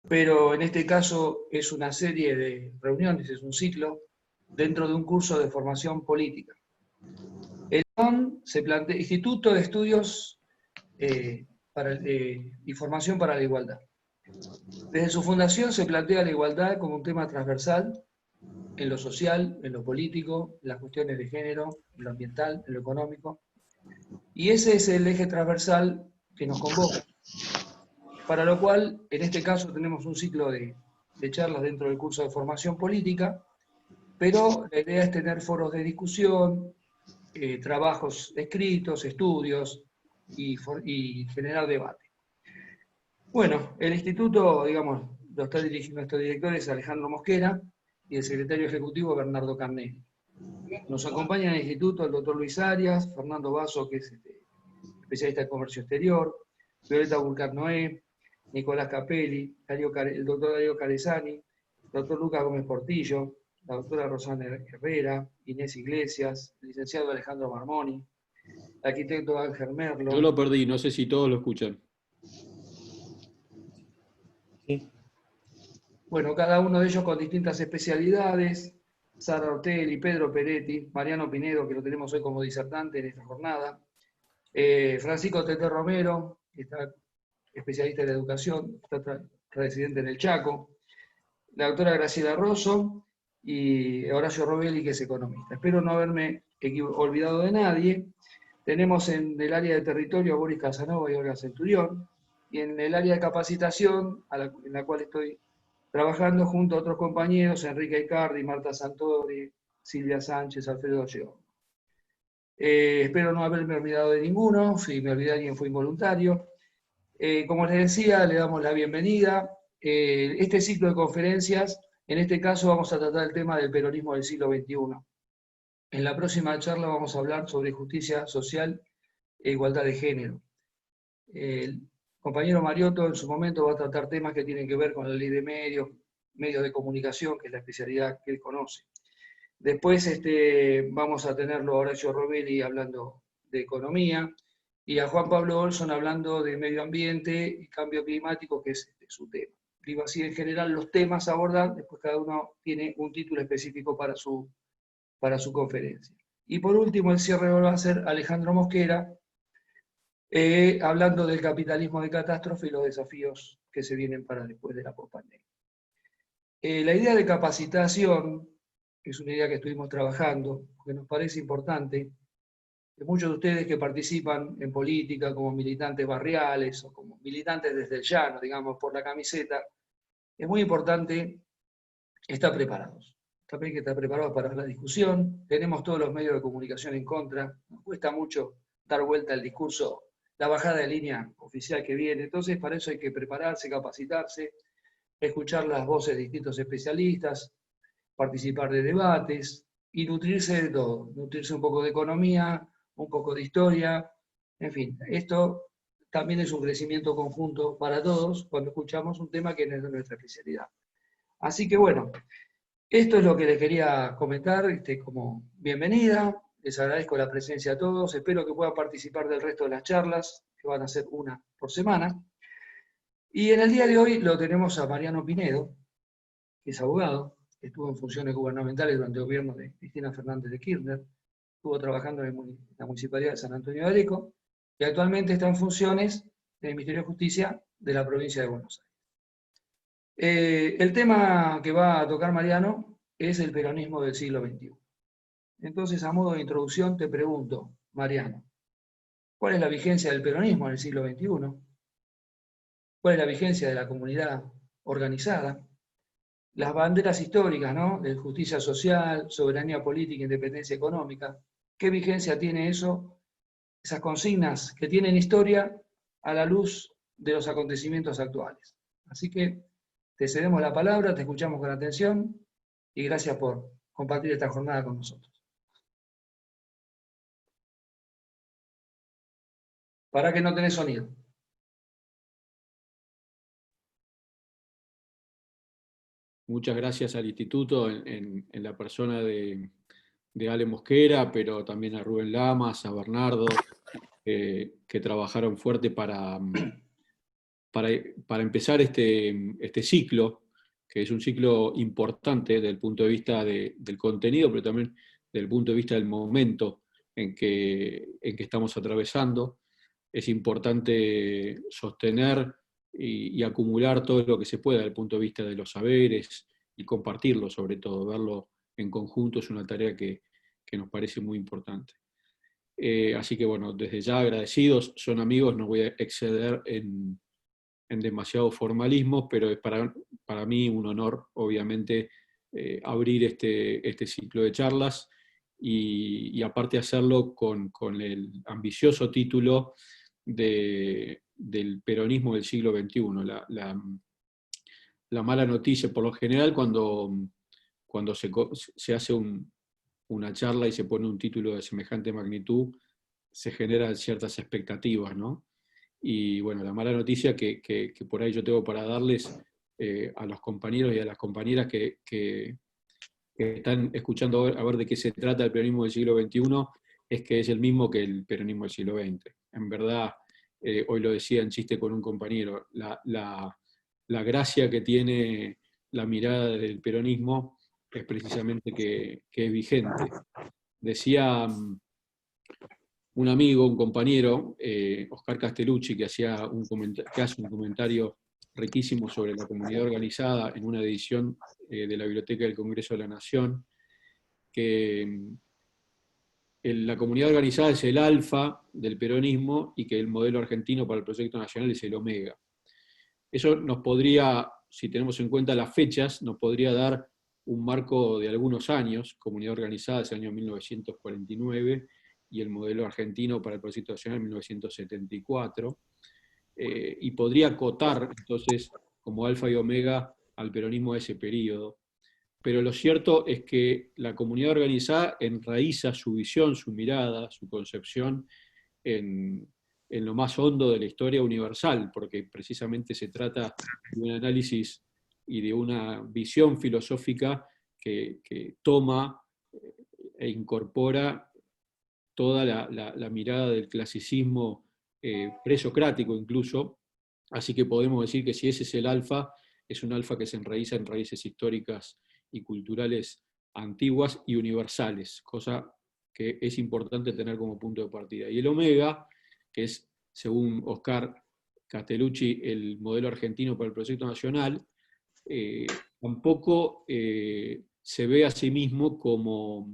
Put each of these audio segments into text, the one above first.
pero en este caso es una serie de reuniones, es un ciclo, dentro de un curso de formación política. El ION se plantea Instituto de Estudios y Formación para la Igualdad. Desde su fundación se plantea la igualdad como un tema transversal en lo social, en lo político, en las cuestiones de género, en lo ambiental, en lo económico. Y ese es el eje transversal que nos convoca, para lo cual, en este caso, tenemos un ciclo de charlas dentro del curso de formación política, pero la idea es tener foros de discusión, trabajos escritos, estudios y generar debate. Bueno, el instituto, digamos, lo está dirigiendo nuestro director, es Alejandro Mosquera, y el secretario ejecutivo Bernardo Carnelli. Nos acompaña en el instituto el doctor Luis Arias, Fernando Basso, que es especialista en comercio exterior, Violeta Burcar Noé, Nicolás Capelli, el doctor Darío Carezani, el doctor Lucas Gómez Portillo, la doctora Rosana Herrera, Inés Iglesias, el licenciado Alejandro Marmoni, el arquitecto Ángel Yo Merlo. lo perdí, no sé si todos lo escuchan. Sí. Bueno, cada uno de ellos con distintas especialidades, Sara Ortelli, Pedro Peretti, Mariano Pinedo, que lo tenemos hoy como disertante en esta jornada, Francisco Tete Romero, que está especialista en educación, está residente en el Chaco, la doctora Graciela Rosso y Horacio Robelli, que es economista. Espero no haberme olvidado de nadie. Tenemos en el área de territorio a Boris Casanova y Olga Centurión, y en el área de capacitación, en la cual estoy trabajando junto a otros compañeros, Enrique Icardi, Marta Santori, Silvia Sánchez, Alfredo Lleón. Espero no haberme olvidado de ninguno, si me olvidé de alguien fue involuntario. Como les decía, le damos la bienvenida. Este ciclo de conferencias, en este caso vamos a tratar el tema del peronismo del siglo XXI. En la próxima charla vamos a hablar sobre justicia social e igualdad de género. El compañero Mariotto en su momento va a tratar temas que tienen que ver con la ley de medios de comunicación, que es la especialidad que él conoce. Después vamos a tenerlo a Horacio Robelli hablando de economía, y a Juan Pablo Olson hablando de medio ambiente y cambio climático, que es su tema. Digo así, en general los temas a abordar, después cada uno tiene un título específico para su conferencia. Y por último, el cierre lo va a hacer Alejandro Mosquera, hablando del capitalismo de catástrofe y los desafíos que se vienen para después de la pospandemia. La idea de capacitación, que es una idea que estuvimos trabajando, que nos parece importante, que muchos de ustedes que participan en política como militantes barriales o como militantes desde el llano, digamos, por la camiseta, es muy importante estar preparados. También hay que estar preparados para la discusión. Tenemos todos los medios de comunicación en contra. Nos cuesta mucho dar vuelta al discurso, la bajada de línea oficial que viene. Entonces, para eso hay que prepararse, capacitarse, escuchar las voces de distintos especialistas, participar de debates y nutrirse de todo. Nutrirse un poco de economía, un poco de historia. En fin, esto también es un crecimiento conjunto para todos cuando escuchamos un tema que no es de nuestra especialidad. Así que bueno, esto es lo que les quería comentar como bienvenida. Les agradezco la presencia a todos. Espero que puedan participar del resto de las charlas, que van a ser una por semana. Y en el día de hoy lo tenemos a Mariano Pinedo, que es abogado, que estuvo en funciones gubernamentales durante el gobierno de Cristina Fernández de Kirchner, estuvo trabajando en la Municipalidad de San Antonio de Areco, y actualmente está en funciones del Ministerio de Justicia de la provincia de Buenos Aires. El tema que va a tocar Mariano es el peronismo del siglo XXI. Entonces, a modo de introducción, te pregunto, Mariano, ¿cuál es la vigencia del peronismo en el siglo XXI? ¿Cuál es la vigencia de la comunidad organizada? Las banderas históricas, ¿no? De justicia social, soberanía política, independencia económica. ¿Qué vigencia tiene eso? Esas consignas que tienen historia a la luz de los acontecimientos actuales. Así que te cedemos la palabra, te escuchamos con atención y gracias por compartir esta jornada con nosotros. ¿Para que no tenés sonido? Muchas gracias al instituto en la persona de Ale Mosquera, pero también a Rubén Lamas, a Bernardo, que trabajaron fuerte para empezar este ciclo, que es un ciclo importante desde el punto de vista del contenido, pero también desde el punto de vista del momento en que estamos atravesando. Es importante sostener y acumular todo lo que se pueda desde el punto de vista de los saberes y compartirlo, sobre todo, verlo en conjunto es una tarea que nos parece muy importante. Así que bueno, desde ya agradecidos, son amigos, no voy a exceder en demasiado formalismo, pero es para mí un honor, obviamente, abrir este ciclo de charlas y aparte hacerlo con el ambicioso título del peronismo del siglo XXI. La mala noticia, por lo general, cuando se hace una charla y se pone un título de semejante magnitud, se generan ciertas expectativas, ¿no? Y bueno, la mala noticia que por ahí yo tengo para darles a los compañeros y a las compañeras que están escuchando a ver de qué se trata el peronismo del siglo XXI, es que es el mismo que el peronismo del siglo XX. En verdad, hoy lo decía en chiste con un compañero, la gracia que tiene la mirada del peronismo es precisamente que es vigente. Decía un amigo, un compañero, Oscar Castellucci, que hace un comentario riquísimo sobre la comunidad organizada en una edición de la Biblioteca del Congreso de la Nación, que la comunidad organizada es el alfa del peronismo y que el modelo argentino para el proyecto nacional es el omega. Eso nos podría, si tenemos en cuenta las fechas, nos podría dar un marco de algunos años. Comunidad organizada es el año 1949 y el modelo argentino para el proyecto nacional 1974, y podría acotar entonces como alfa y omega al peronismo de ese periodo. Pero lo cierto es que la comunidad organizada enraiza su visión, su mirada, su concepción en lo más hondo de la historia universal, porque precisamente se trata de un análisis y de una visión filosófica que toma e incorpora toda la mirada del clasicismo presocrático incluso, así que podemos decir que si ese es el alfa, es un alfa que se enraiza en raíces históricas y culturales antiguas y universales, cosa que es importante tener como punto de partida. Y el omega, que es, según Oscar Castellucci, el modelo argentino para el proyecto nacional, tampoco se ve a sí mismo como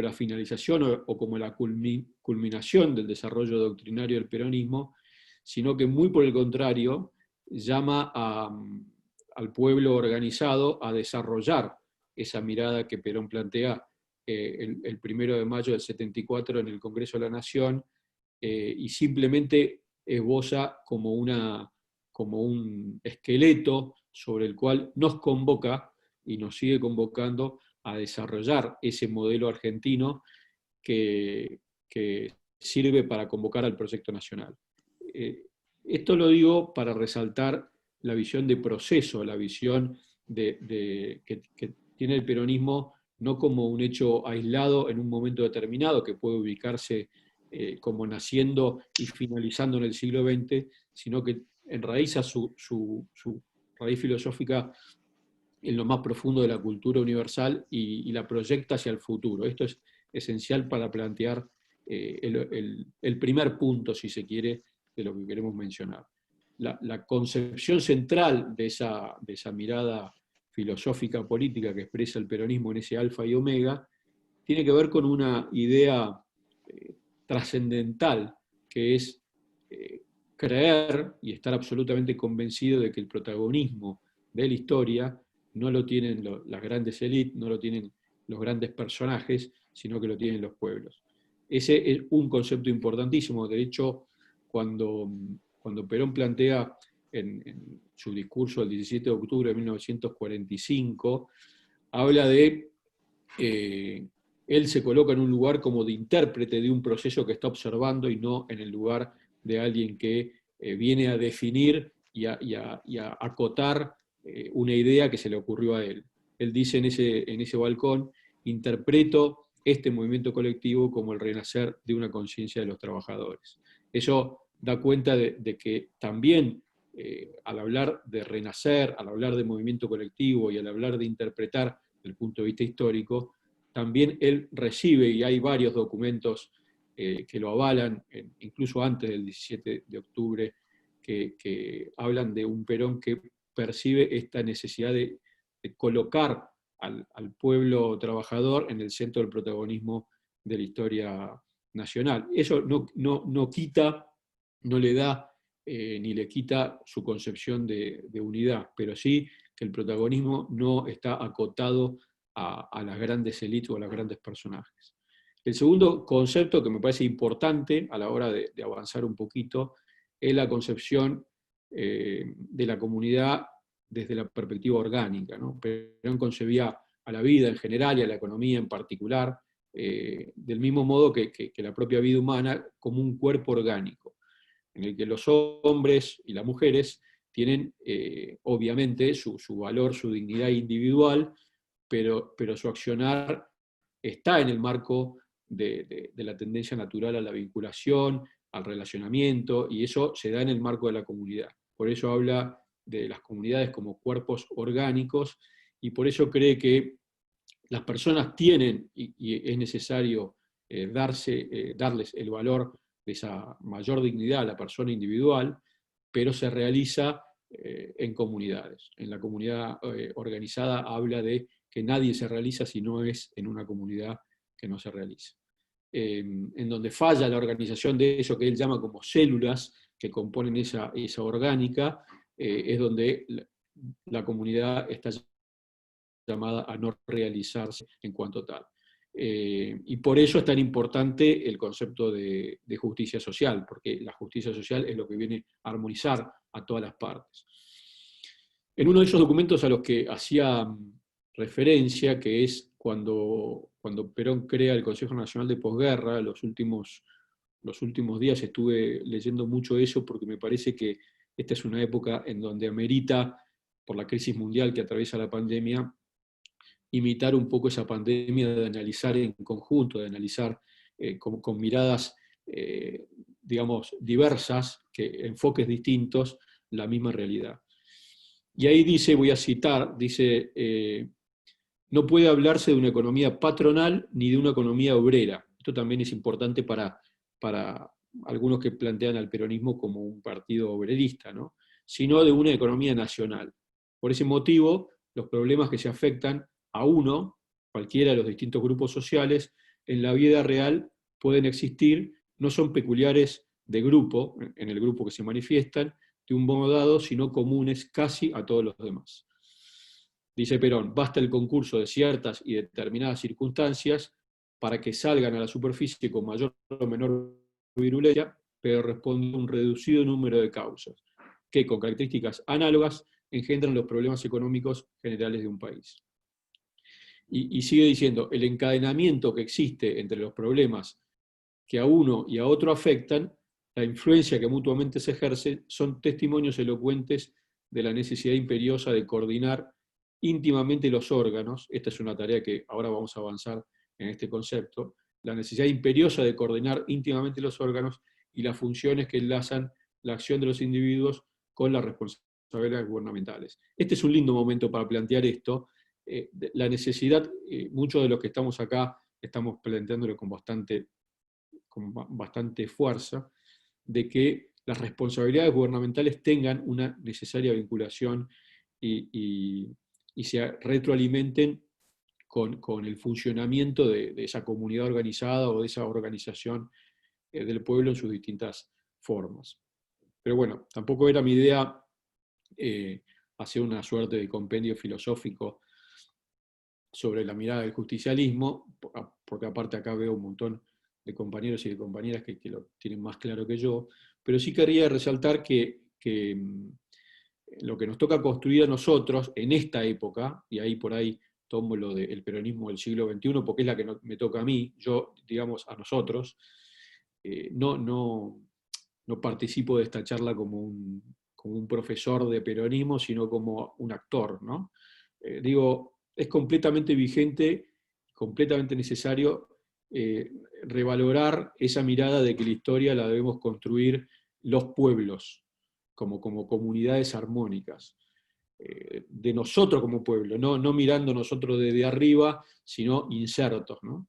la finalización o como la culminación del desarrollo doctrinario del peronismo, sino que muy por el contrario llama al pueblo organizado a desarrollar esa mirada que Perón plantea el 1 de mayo del 74 en el Congreso de la Nación, y simplemente esboza como un esqueleto sobre el cual nos convoca y nos sigue convocando a desarrollar ese modelo argentino que sirve para convocar al proyecto nacional. Esto lo digo para resaltar la visión de proceso, la visión que tiene el peronismo no como un hecho aislado en un momento determinado que puede ubicarse como naciendo y finalizando en el siglo XX, sino que enraiza su raíz filosófica en lo más profundo de la cultura universal y la proyecta hacia el futuro. Esto es esencial para plantear el primer punto, si se quiere, de lo que queremos mencionar. La concepción central de esa mirada filosófica política que expresa el peronismo en ese alfa y omega tiene que ver con una idea trascendental, que es creer y estar absolutamente convencido de que el protagonismo de la historia no lo tienen las grandes élites, no lo tienen los grandes personajes, sino que lo tienen los pueblos. Ese es un concepto importantísimo. De hecho, cuando Perón plantea en su discurso del 17 de octubre de 1945, habla de él se coloca en un lugar como de intérprete de un proceso que está observando y no en el lugar de alguien que viene a definir y a acotar una idea que se le ocurrió a él. Él dice en ese balcón: interpreto este movimiento colectivo como el renacer de una conciencia de los trabajadores. Eso da cuenta de que también al hablar de renacer, al hablar de movimiento colectivo y al hablar de interpretar desde el punto de vista histórico, también él recibe, y hay varios documentos que lo avalan, incluso antes del 17 de octubre, que hablan de un Perón que percibe esta necesidad de colocar al pueblo trabajador en el centro del protagonismo de la historia nacional. Eso no quita, no le da ni le quita su concepción de unidad, pero sí que el protagonismo no está acotado a las grandes élites o a los grandes personajes. El segundo concepto que me parece importante a la hora de avanzar un poquito es la concepción de la comunidad desde la perspectiva orgánica, ¿no? Perón concebía a la vida en general y a la economía en particular, del mismo modo que la propia vida humana, como un cuerpo orgánico, en el que los hombres y las mujeres tienen obviamente su valor, su dignidad individual, pero su accionar está en el marco de la tendencia natural a la vinculación, al relacionamiento, y eso se da en el marco de la comunidad. Por eso habla de las comunidades como cuerpos orgánicos, y por eso cree que las personas tienen, y es necesario darles el valor de esa mayor dignidad a la persona individual, pero se realiza en comunidades. En la comunidad organizada habla de que nadie se realiza si no es en una comunidad que no se realiza. En donde falla la organización de eso que él llama como células que componen esa orgánica, es donde la comunidad está llamada a no realizarse en cuanto tal. Y por eso es tan importante el concepto de justicia social, porque la justicia social es lo que viene a armonizar a todas las partes. En uno de esos documentos a los que hacía referencia, que es cuando Perón crea el Consejo Nacional de Posguerra, los últimos días estuve leyendo mucho eso porque me parece que esta es una época en donde amerita, por la crisis mundial que atraviesa la pandemia, imitar un poco esa pandemia, de analizar en conjunto, de analizar con miradas, digamos, diversas, enfoques distintos, la misma realidad. Y ahí dice, voy a citar, dice, no puede hablarse de una economía patronal ni de una economía obrera. Esto también es importante para algunos que plantean al peronismo como un partido obrerista, ¿no? Sino de una economía nacional. Por ese motivo, los problemas que se afectan a uno, cualquiera de los distintos grupos sociales, en la vida real pueden existir, no son peculiares de grupo, en el grupo que se manifiestan, de un modo dado, sino comunes casi a todos los demás. Dice Perón, basta el concurso de ciertas y determinadas circunstancias para que salgan a la superficie con mayor o menor virulencia, pero responde a un reducido número de causas, que con características análogas engendran los problemas económicos generales de un país. Y sigue diciendo, el encadenamiento que existe entre los problemas que a uno y a otro afectan, la influencia que mutuamente se ejerce, son testimonios elocuentes de la necesidad imperiosa de coordinar íntimamente los órganos. Esta es una tarea que ahora vamos a avanzar en este concepto, la necesidad imperiosa de coordinar íntimamente los órganos y las funciones que enlazan la acción de los individuos con las responsabilidades gubernamentales. Este es un lindo momento para plantear esto. La necesidad, muchos de los que estamos acá estamos planteándolo con bastante fuerza, de que las responsabilidades gubernamentales tengan una necesaria vinculación y se retroalimenten con el funcionamiento de esa comunidad organizada o de esa organización del pueblo en sus distintas formas. Pero bueno, tampoco era mi idea hacer una suerte de compendio filosófico sobre la mirada del justicialismo, porque aparte acá veo un montón de compañeros y de compañeras que lo tienen más claro que yo, pero sí quería resaltar que lo que nos toca construir a nosotros en esta época, y ahí por ahí tomo lo del peronismo del siglo XXI, porque es la que me toca a mí, yo, digamos, a nosotros, no participo de esta charla como un profesor de peronismo, sino como un actor, ¿no? Digo, es completamente vigente, completamente necesario revalorar esa mirada de que la historia la debemos construir los pueblos, como comunidades armónicas, de nosotros como pueblo, no mirando nosotros desde arriba, sino insertos, ¿no?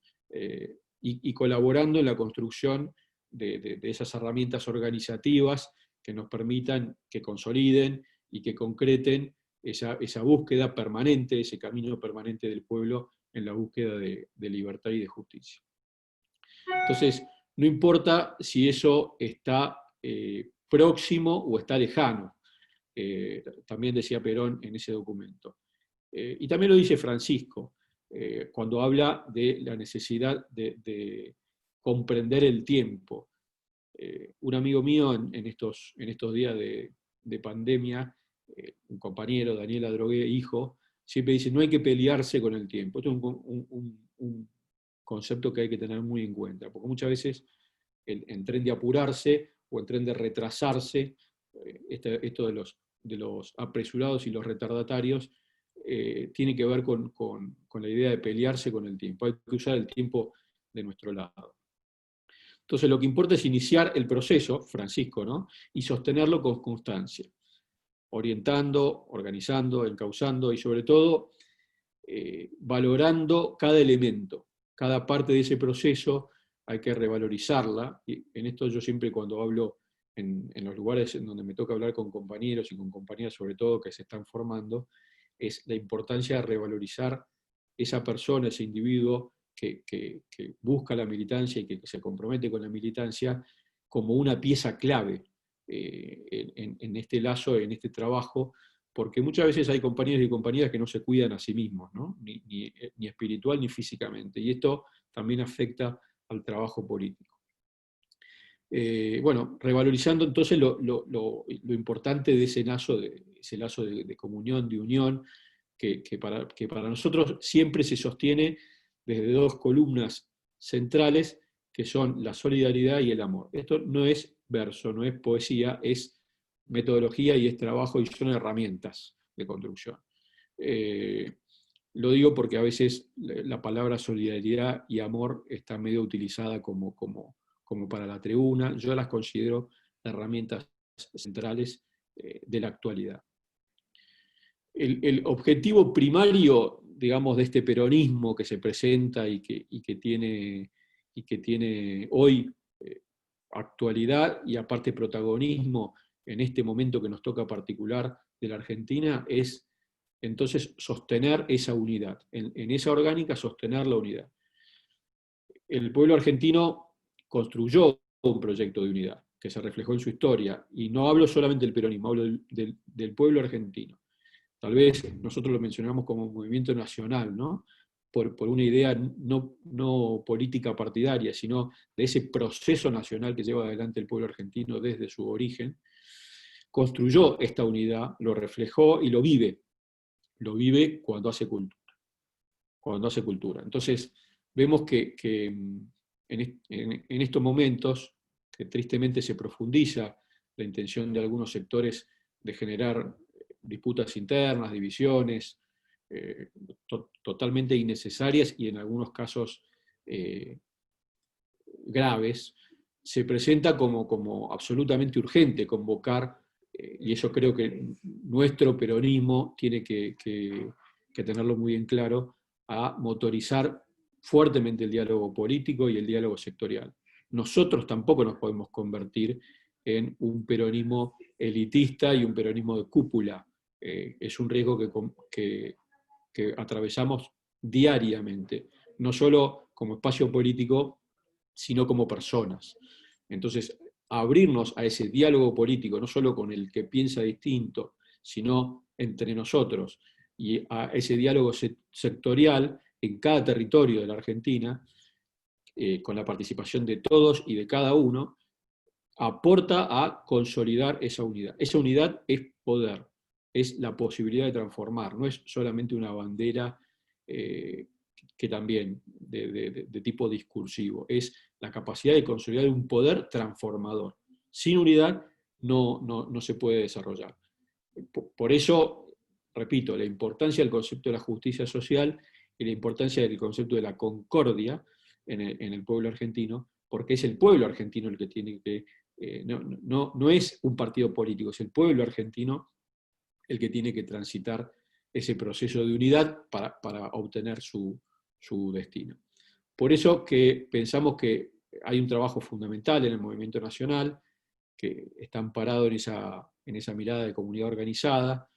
Y colaborando en la construcción de esas herramientas organizativas que nos permitan, que consoliden y que concreten esa búsqueda permanente, ese camino permanente del pueblo en la búsqueda de libertad y de justicia. Entonces, no importa si eso está próximo o está lejano, también decía Perón en ese documento. Y también lo dice Francisco, cuando habla de la necesidad de comprender el tiempo. Un amigo mío en estos días de pandemia, un compañero, Daniel Adrogué, hijo, siempre dice, no hay que pelearse con el tiempo. Esto es un concepto que hay que tener muy en cuenta, porque muchas veces en tren de apurarse o en tren de retrasarse, esto de los apresurados y los retardatarios, tiene que ver con la idea de pelearse con el tiempo. Hay que usar el tiempo de nuestro lado. Entonces lo que importa es iniciar el proceso, Francisco, ¿no? Y sostenerlo con constancia, orientando, organizando, encauzando y sobre todo valorando cada elemento, cada parte de ese proceso hay que revalorizarla. Y en esto yo siempre cuando hablo en los lugares en donde me toca hablar con compañeros y con compañeras sobre todo que se están formando, es la importancia de revalorizar esa persona, ese individuo que busca la militancia y que se compromete con la militancia como una pieza clave en este lazo, en este trabajo, porque muchas veces hay compañeros y compañeras que no se cuidan a sí mismos, ¿no? ni espiritual ni físicamente, y esto también afecta al trabajo político. Bueno, revalorizando entonces lo importante de ese lazo de comunión, de unión, que para nosotros siempre se sostiene desde dos columnas centrales, que son la solidaridad y el amor. Esto no es verso, no es poesía, es metodología y es trabajo y son herramientas de construcción. Lo digo porque a veces la palabra solidaridad y amor está medio utilizada como para la tribuna. Yo las considero herramientas centrales de la actualidad. El objetivo primario, digamos, de este peronismo que se presenta y que tiene hoy actualidad y aparte protagonismo en este momento que nos toca particular de la Argentina, es entonces sostener esa unidad, en esa orgánica sostener la unidad. El pueblo argentino construyó un proyecto de unidad que se reflejó en su historia, y no hablo solamente del peronismo, hablo del pueblo argentino. Tal vez nosotros lo mencionamos como un movimiento nacional, ¿no? Por una idea no política partidaria, sino de ese proceso nacional que lleva adelante el pueblo argentino desde su origen. Construyó esta unidad, lo reflejó y lo vive cuando hace cultura. Entonces, vemos que en estos momentos, que tristemente se profundiza la intención de algunos sectores de generar disputas internas, divisiones, totalmente innecesarias y en algunos casos graves, se presenta como absolutamente urgente convocar, y eso creo que nuestro peronismo tiene que tenerlo muy en claro, a motorizar fuertemente el diálogo político y el diálogo sectorial. Nosotros tampoco nos podemos convertir en un peronismo elitista y un peronismo de cúpula. Es un riesgo que atravesamos diariamente, no solo como espacio político, sino como personas. Entonces, abrirnos a ese diálogo político, no solo con el que piensa distinto, sino entre nosotros, y a ese diálogo sectorial en cada territorio de la Argentina, con la participación de todos y de cada uno, aporta a consolidar esa unidad. Esa unidad es poder, es la posibilidad de transformar, no es solamente una bandera que también de tipo discursivo, es la capacidad de consolidar un poder transformador. Sin unidad no se puede desarrollar. Por eso, repito, la importancia del concepto de la justicia social y la importancia del concepto de la concordia en el pueblo argentino, porque es el pueblo argentino el que tiene que no es un partido político, es el pueblo argentino el que tiene que transitar ese proceso de unidad para obtener su destino. Por eso que pensamos que hay un trabajo fundamental en el movimiento nacional, que está amparado en esa mirada de comunidad organizada,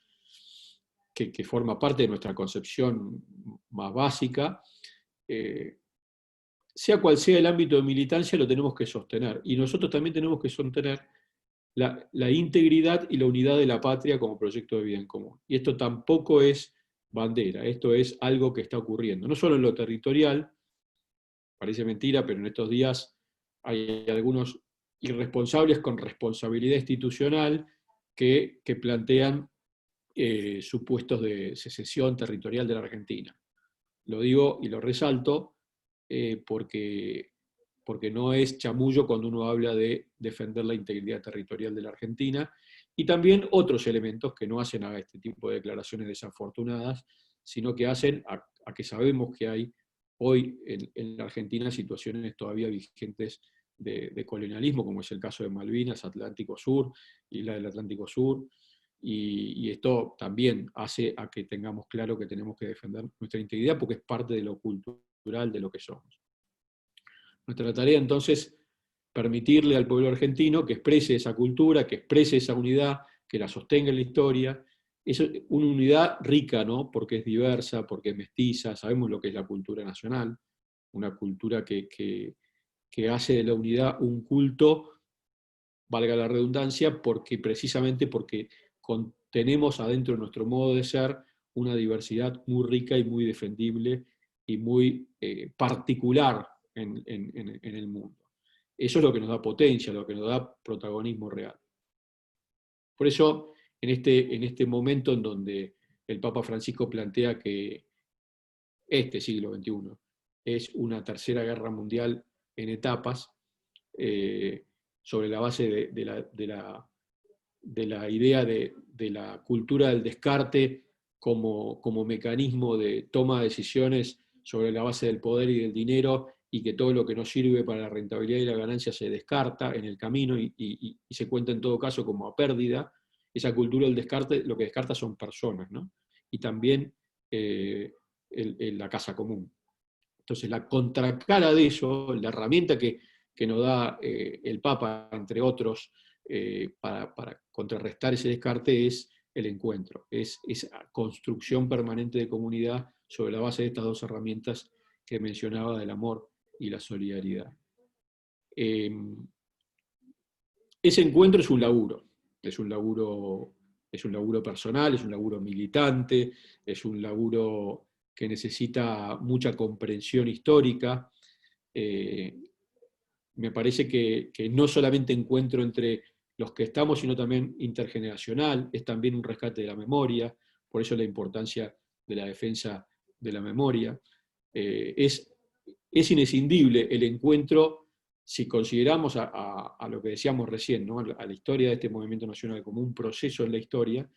que forma parte de nuestra concepción más básica. Sea cual sea el ámbito de militancia, lo tenemos que sostener. Y nosotros también tenemos que sostener la integridad y la unidad de la patria como proyecto de vida en común. Y esto tampoco es bandera, esto es algo que está ocurriendo. No solo en lo territorial, parece mentira, pero en estos días hay algunos irresponsables con responsabilidad institucional que plantean supuestos de secesión territorial de la Argentina. Lo digo y lo resalto porque no es chamullo cuando uno habla de defender la integridad territorial de la Argentina, y también otros elementos que no hacen a este tipo de declaraciones desafortunadas, sino que hacen a que sabemos que hay hoy en la Argentina situaciones todavía vigentes de colonialismo, como es el caso de Malvinas, Atlántico Sur, Isla del Atlántico Sur, y esto también hace a que tengamos claro que tenemos que defender nuestra integridad porque es parte de lo cultural de lo que somos. Nuestra tarea entonces permitirle al pueblo argentino que exprese esa cultura, que exprese esa unidad, que la sostenga en la historia. Es una unidad rica, ¿no? Porque es diversa, porque es mestiza, sabemos lo que es la cultura nacional, una cultura que hace de la unidad un culto, valga la redundancia, precisamente porque tenemos adentro de nuestro modo de ser una diversidad muy rica y muy defendible y muy particular en el mundo. Eso es lo que nos da potencia, lo que nos da protagonismo real. Por eso, en este momento en donde el Papa Francisco plantea que este siglo XXI es una tercera guerra mundial en etapas, sobre la base de la idea de la cultura del descarte como mecanismo de toma de decisiones sobre la base del poder y del dinero, y que todo lo que no sirve para la rentabilidad y la ganancia se descarta en el camino y se cuenta en todo caso como a pérdida. Esa cultura del descarte lo que descarta son personas, ¿no? Y también la casa común. Entonces la contracara de eso, la herramienta que nos da el Papa, entre otros, para contrarrestar ese descarte es el encuentro, es esa construcción permanente de comunidad sobre la base de estas dos herramientas que mencionaba del amor y la solidaridad. Ese encuentro es un laburo personal, es un laburo militante, es un laburo que necesita mucha comprensión histórica. Me parece que no solamente encuentro entre los que estamos, sino también intergeneracional, es también un rescate de la memoria, por eso la importancia de la defensa de la memoria. Es inescindible el encuentro, si consideramos a lo que decíamos recién, ¿no? A la historia de este movimiento nacional como un proceso en la historia,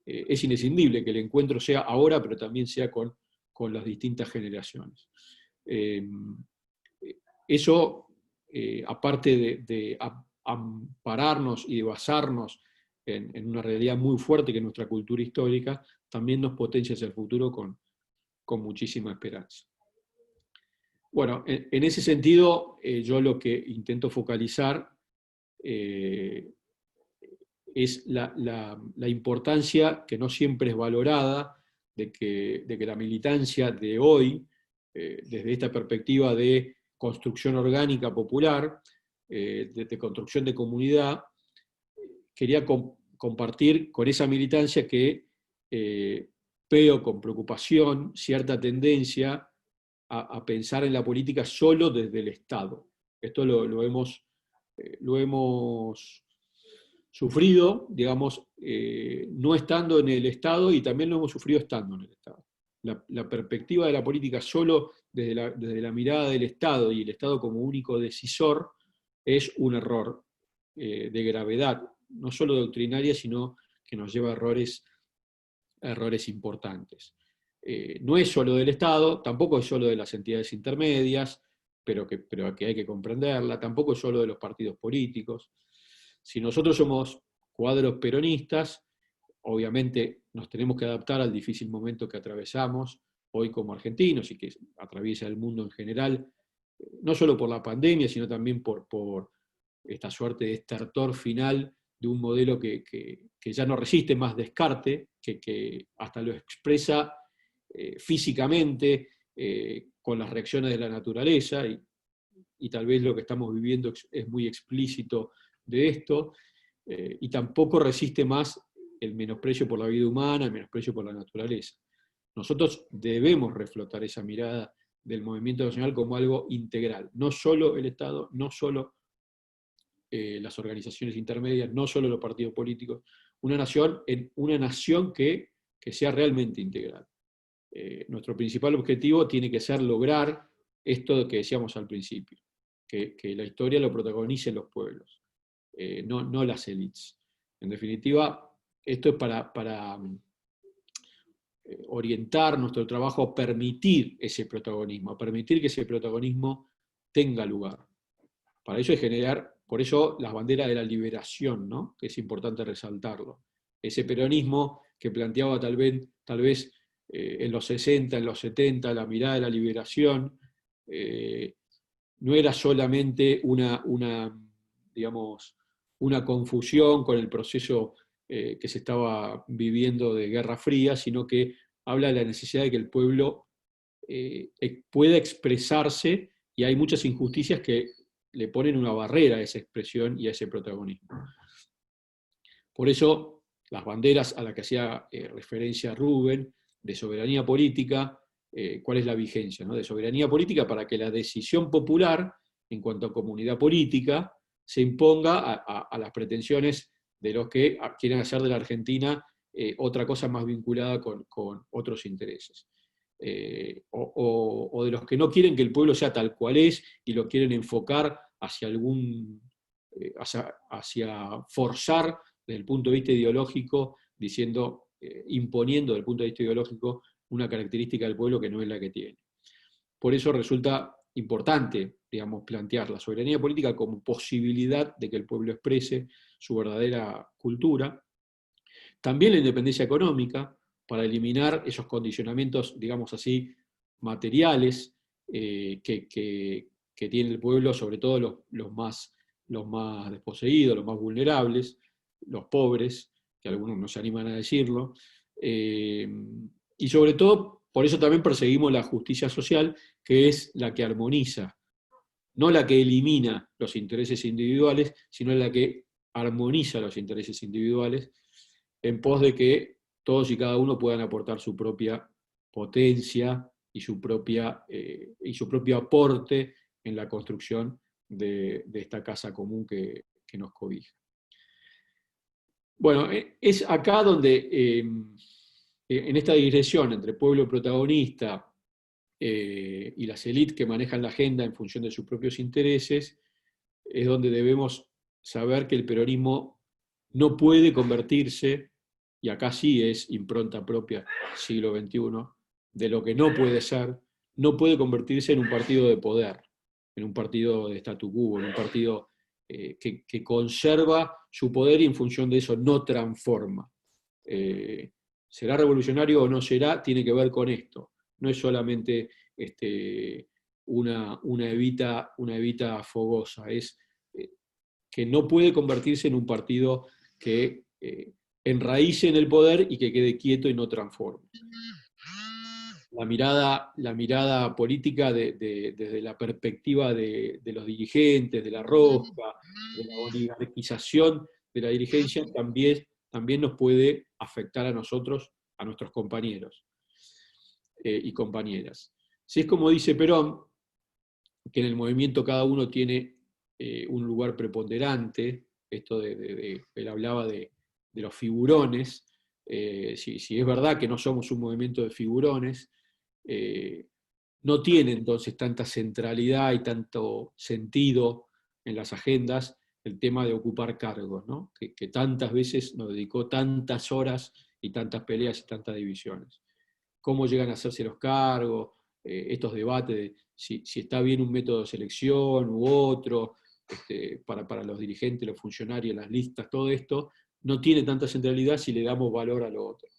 es inescindible que el encuentro sea ahora, pero también sea con las distintas generaciones. Eso, aparte de ampararnos y de basarnos en una realidad muy fuerte que es nuestra cultura histórica, también nos potencia hacia el futuro con muchísima esperanza. Bueno, en ese sentido, yo lo que intento focalizar es la importancia, que no siempre es valorada, de que la militancia de hoy, desde esta perspectiva de construcción orgánica popular, de construcción de comunidad, quería compartir con esa militancia que veo con preocupación cierta tendencia a pensar en la política solo desde el Estado. Esto lo hemos sufrido, digamos, no estando en el Estado, y también lo hemos sufrido estando en el Estado. La perspectiva de la política solo desde la mirada del Estado y el Estado como único decisor es un error de gravedad, no solo doctrinaria, sino que nos lleva a errores importantes. No es solo del Estado, tampoco es solo de las entidades intermedias, pero que hay que comprenderla, tampoco es solo de los partidos políticos. Si nosotros somos cuadros peronistas, obviamente nos tenemos que adaptar al difícil momento que atravesamos hoy como argentinos y que atraviesa el mundo en general, no solo por la pandemia, sino también por esta suerte de estertor final de un modelo que ya no resiste más descarte, que hasta lo expresa físicamente con las reacciones de la naturaleza, y tal vez lo que estamos viviendo es muy explícito de esto, y tampoco resiste más el menosprecio por la vida humana, el menosprecio por la naturaleza. Nosotros debemos reflotar esa mirada del movimiento nacional como algo integral, no solo el Estado, no solo las organizaciones intermedias, no solo los partidos políticos, una nación que sea realmente integral. Nuestro principal objetivo tiene que ser lograr esto que decíamos al principio, que la historia lo protagonicen los pueblos, no las élites. En definitiva, esto es para orientar nuestro trabajo a permitir ese protagonismo, a permitir que ese protagonismo tenga lugar. Para eso es generar, por eso las banderas de la liberación, ¿no? Que es importante resaltarlo. Ese peronismo que planteaba tal vez en los 60, en los 70, la mirada de la liberación, no era solamente digamos, una confusión con el proceso que se estaba viviendo de Guerra Fría, sino que habla de la necesidad de que el pueblo pueda expresarse, y hay muchas injusticias que le ponen una barrera a esa expresión y a ese protagonismo. Por eso, las banderas a las que hacía referencia Rubén, de soberanía política, ¿cuál es la vigencia, ¿no? De soberanía política para que la decisión popular, en cuanto a comunidad política, se imponga a las pretensiones de los que quieren hacer de la Argentina otra cosa más vinculada con otros intereses. O de los que no quieren que el pueblo sea tal cual es y lo quieren enfocar hacia hacia forzar desde el punto de vista ideológico, diciendo, imponiendo desde el punto de vista ideológico una característica del pueblo que no es la que tiene. Por eso resulta importante, digamos, plantear la soberanía política como posibilidad de que el pueblo exprese su verdadera cultura. También la independencia económica, para eliminar esos condicionamientos, digamos así, materiales que tiene el pueblo, sobre todo los más desposeídos, los más vulnerables, los pobres, que algunos no se animan a decirlo, y sobre todo, por eso también perseguimos la justicia social, que es la que armoniza, no la que elimina los intereses individuales, sino la que armoniza los intereses individuales, en pos de que todos y cada uno puedan aportar su propia potencia y su propio aporte en la construcción de esta casa común que nos cobija. Bueno, es acá donde, en esta digresión entre pueblo protagonista y las élites que manejan la agenda en función de sus propios intereses, es donde debemos saber que el peronismo no puede convertirse, y acá sí es impronta propia siglo XXI, de lo que no puede ser, no puede convertirse en un partido de poder, en un partido de statu quo, en un partido que conserva su poder y en función de eso no transforma. ¿Será revolucionario o no será? Tiene que ver con esto. No es solamente una evita fogosa, es que no puede convertirse en un partido que enraíce en el poder y que quede quieto y no transforme. La mirada política desde la perspectiva de los dirigentes, de la rosca, de la oligarquización de la dirigencia, también nos puede afectar a nosotros, a nuestros compañeros y compañeras. Si es como dice Perón, que en el movimiento cada uno tiene un lugar preponderante, esto él hablaba de los figurones, si es verdad que no somos un movimiento de figurones, no tiene entonces tanta centralidad y tanto sentido en las agendas el tema de ocupar cargos, ¿no? que tantas veces nos dedicó tantas horas y tantas peleas y tantas divisiones. ¿Cómo llegan a hacerse los cargos? Estos debates de si está bien un método de selección u otro, para los dirigentes, los funcionarios, las listas, todo esto, no tiene tanta centralidad si le damos valor a lo otro.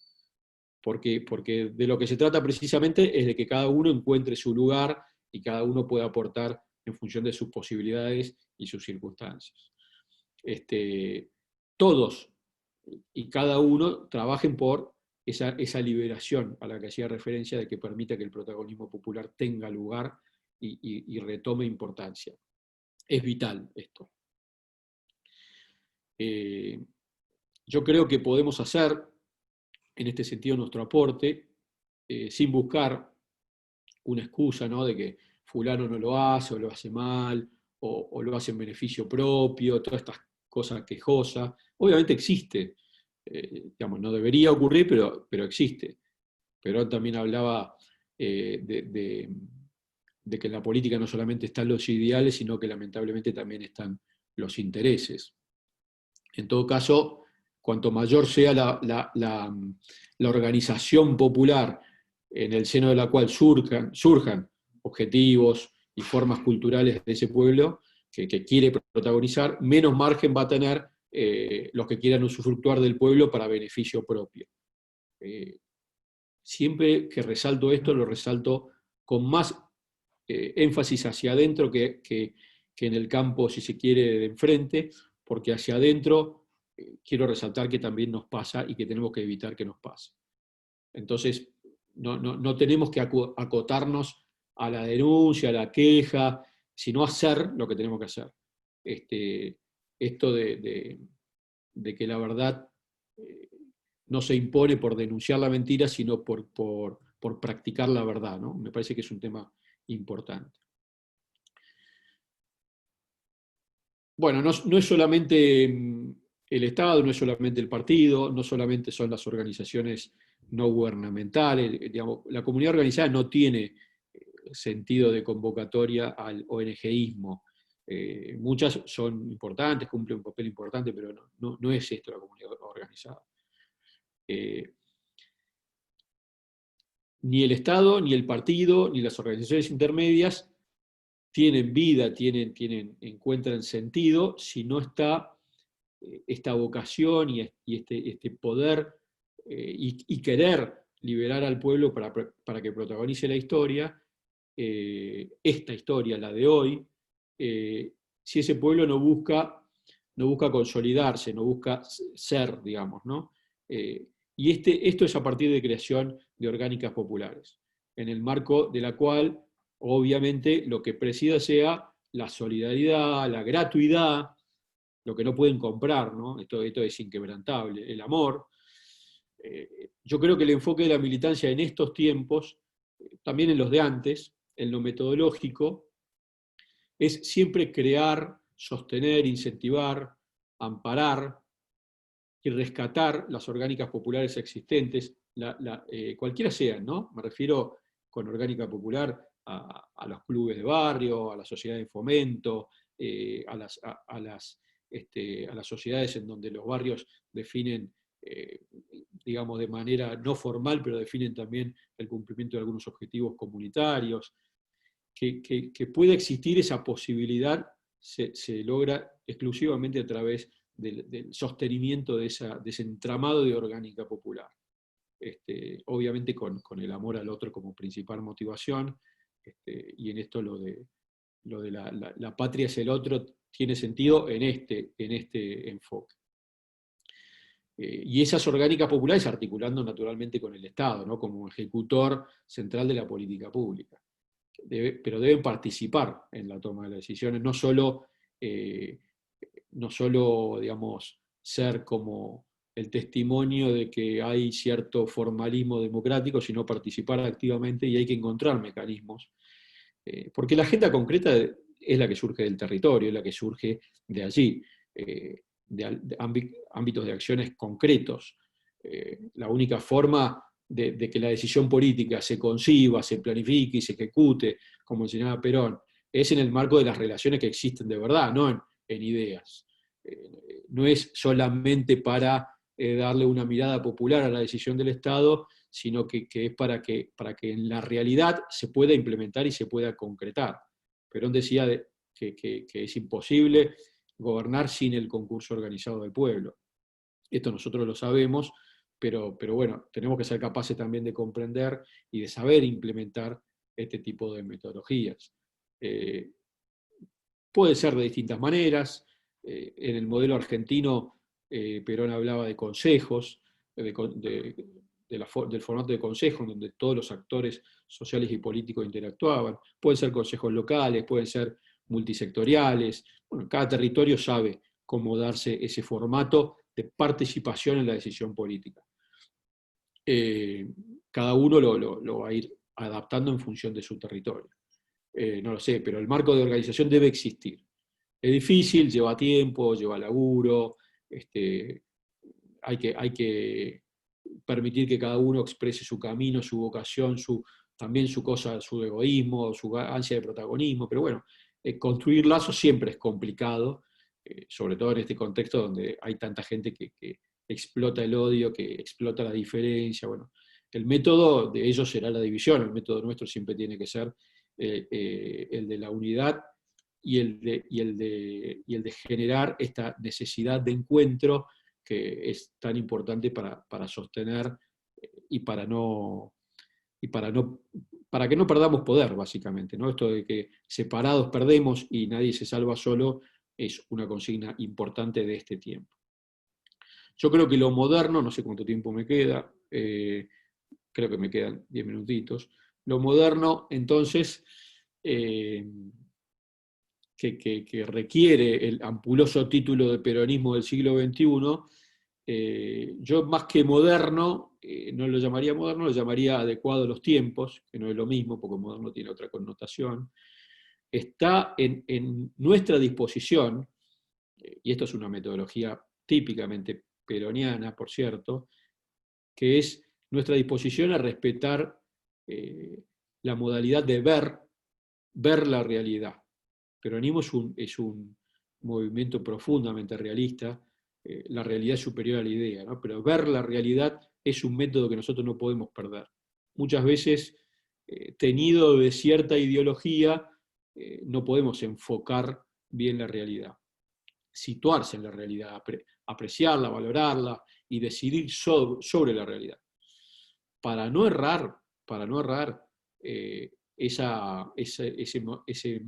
Porque de lo que se trata precisamente es de que cada uno encuentre su lugar y cada uno pueda aportar en función de sus posibilidades y sus circunstancias. Todos y cada uno trabajen por esa liberación a la que hacía referencia, de que permita que el protagonismo popular tenga lugar y retome importancia. Es vital esto. Yo creo que podemos hacer, en este sentido, nuestro aporte, sin buscar una excusa, ¿no?, de que fulano no lo hace, o lo hace mal, o lo hace en beneficio propio, todas estas cosas quejosas. Obviamente existe, digamos, no debería ocurrir, pero existe. Perón también hablaba de que en la política no solamente están los ideales, sino que lamentablemente también están los intereses. En todo caso, cuanto mayor sea la organización popular en el seno de la cual surjan objetivos y formas culturales de ese pueblo que quiere protagonizar, menos margen va a tener los que quieran usufructuar del pueblo para beneficio propio. Siempre que resalto esto, lo resalto con más énfasis hacia adentro que en el campo, si se quiere, de enfrente, porque hacia adentro quiero resaltar que también nos pasa y que tenemos que evitar que nos pase. Entonces, no tenemos que acotarnos a la denuncia, a la queja, sino hacer lo que tenemos que hacer. Esto de que la verdad no se impone por denunciar la mentira, sino por practicar la verdad, ¿no? Me parece que es un tema importante. Bueno, no es solamente el Estado, no es solamente el partido, no solamente son las organizaciones no gubernamentales, digamos, la comunidad organizada no tiene sentido de convocatoria al ONGismo. Muchas son importantes, cumplen un papel importante, pero no es esto la comunidad organizada. Ni el Estado, ni el partido, ni las organizaciones intermedias tienen vida, encuentran sentido si no está esta vocación y este poder y querer liberar al pueblo para que protagonice la historia, esta historia, la de hoy, si ese pueblo no busca consolidarse, no busca ser, digamos, ¿no? Y esto es a partir de creación de orgánicas populares, en el marco de la cual, obviamente, lo que presida sea la solidaridad, la gratuidad, lo que no pueden comprar, ¿no? Esto es inquebrantable, el amor. Yo creo que el enfoque de la militancia en estos tiempos, también en los de antes, en lo metodológico, es siempre crear, sostener, incentivar, amparar y rescatar las orgánicas populares existentes, cualquiera sean, ¿no? Me refiero con orgánica popular a los clubes de barrio, a la sociedad de fomento, a las sociedades en donde los barrios definen, digamos, de manera no formal, pero definen también el cumplimiento de algunos objetivos comunitarios. Que pueda existir esa posibilidad se logra exclusivamente a través del sostenimiento de ese entramado de orgánica popular. Obviamente con el amor al otro como principal motivación, y en esto lo de la patria es el otro tiene sentido en este enfoque. Y esas orgánicas populares articulando naturalmente con el Estado, ¿no?, como ejecutor central de la política pública. Pero deben participar en la toma de las decisiones, no solo, digamos, ser como el testimonio de que hay cierto formalismo democrático, sino participar activamente, y hay que encontrar mecanismos. Porque la agenda concreta es la que surge del territorio, es la que surge de allí, de ámbitos de acciones concretos. La única forma de que la decisión política se conciba, se planifique y se ejecute, como enseñaba Perón, es en el marco de las relaciones que existen de verdad, no en ideas. No es solamente para darle una mirada popular a la decisión del Estado, sino que es para que en la realidad se pueda implementar y se pueda concretar. Perón decía que es imposible gobernar sin el concurso organizado del pueblo. Esto nosotros lo sabemos, pero bueno, tenemos que ser capaces también de comprender y de saber implementar este tipo de metodologías. Puede ser de distintas maneras. En el modelo argentino, Perón hablaba de consejos, del formato de consejos, donde todos los actores sociales y políticos interactuaban. Pueden ser consejos locales, pueden ser multisectoriales. Bueno, cada territorio sabe cómo darse ese formato de participación en la decisión política. Cada uno lo va a ir adaptando en función de su territorio. No lo sé, pero el marco de organización debe existir. Es difícil, lleva tiempo, lleva laburo, hay que permitir que cada uno exprese su camino, su vocación, también su egoísmo, su ansia de protagonismo, pero bueno, construir lazos siempre es complicado, sobre todo en este contexto donde hay tanta gente que explota el odio, que explota la diferencia. Bueno, el método de ellos será la división, el método nuestro siempre tiene que ser el de la unidad y el de generar esta necesidad de encuentro que es tan importante para sostener y para que no perdamos poder, básicamente, ¿no? Esto de que separados perdemos y nadie se salva solo es una consigna importante de este tiempo. Yo creo que lo moderno, no sé cuánto tiempo me queda, creo que me quedan 10 minutitos, lo moderno, entonces, que requiere el ampuloso título de peronismo del siglo XXI, yo más que moderno, no lo llamaría moderno, lo llamaría adecuado a los tiempos, que no es lo mismo, porque moderno tiene otra connotación, está en nuestra disposición, y esto es una metodología típicamente peroniana, por cierto, que es nuestra disposición a respetar la modalidad de ver la realidad. El peronismo es un movimiento profundamente realista, la realidad es superior a la idea, ¿no? Pero ver la realidad es un método que nosotros no podemos perder. Muchas veces, tenido de cierta ideología, no podemos enfocar bien la realidad. Situarse en la realidad, apreciarla, valorarla y decidir sobre la realidad. Para no errar, ese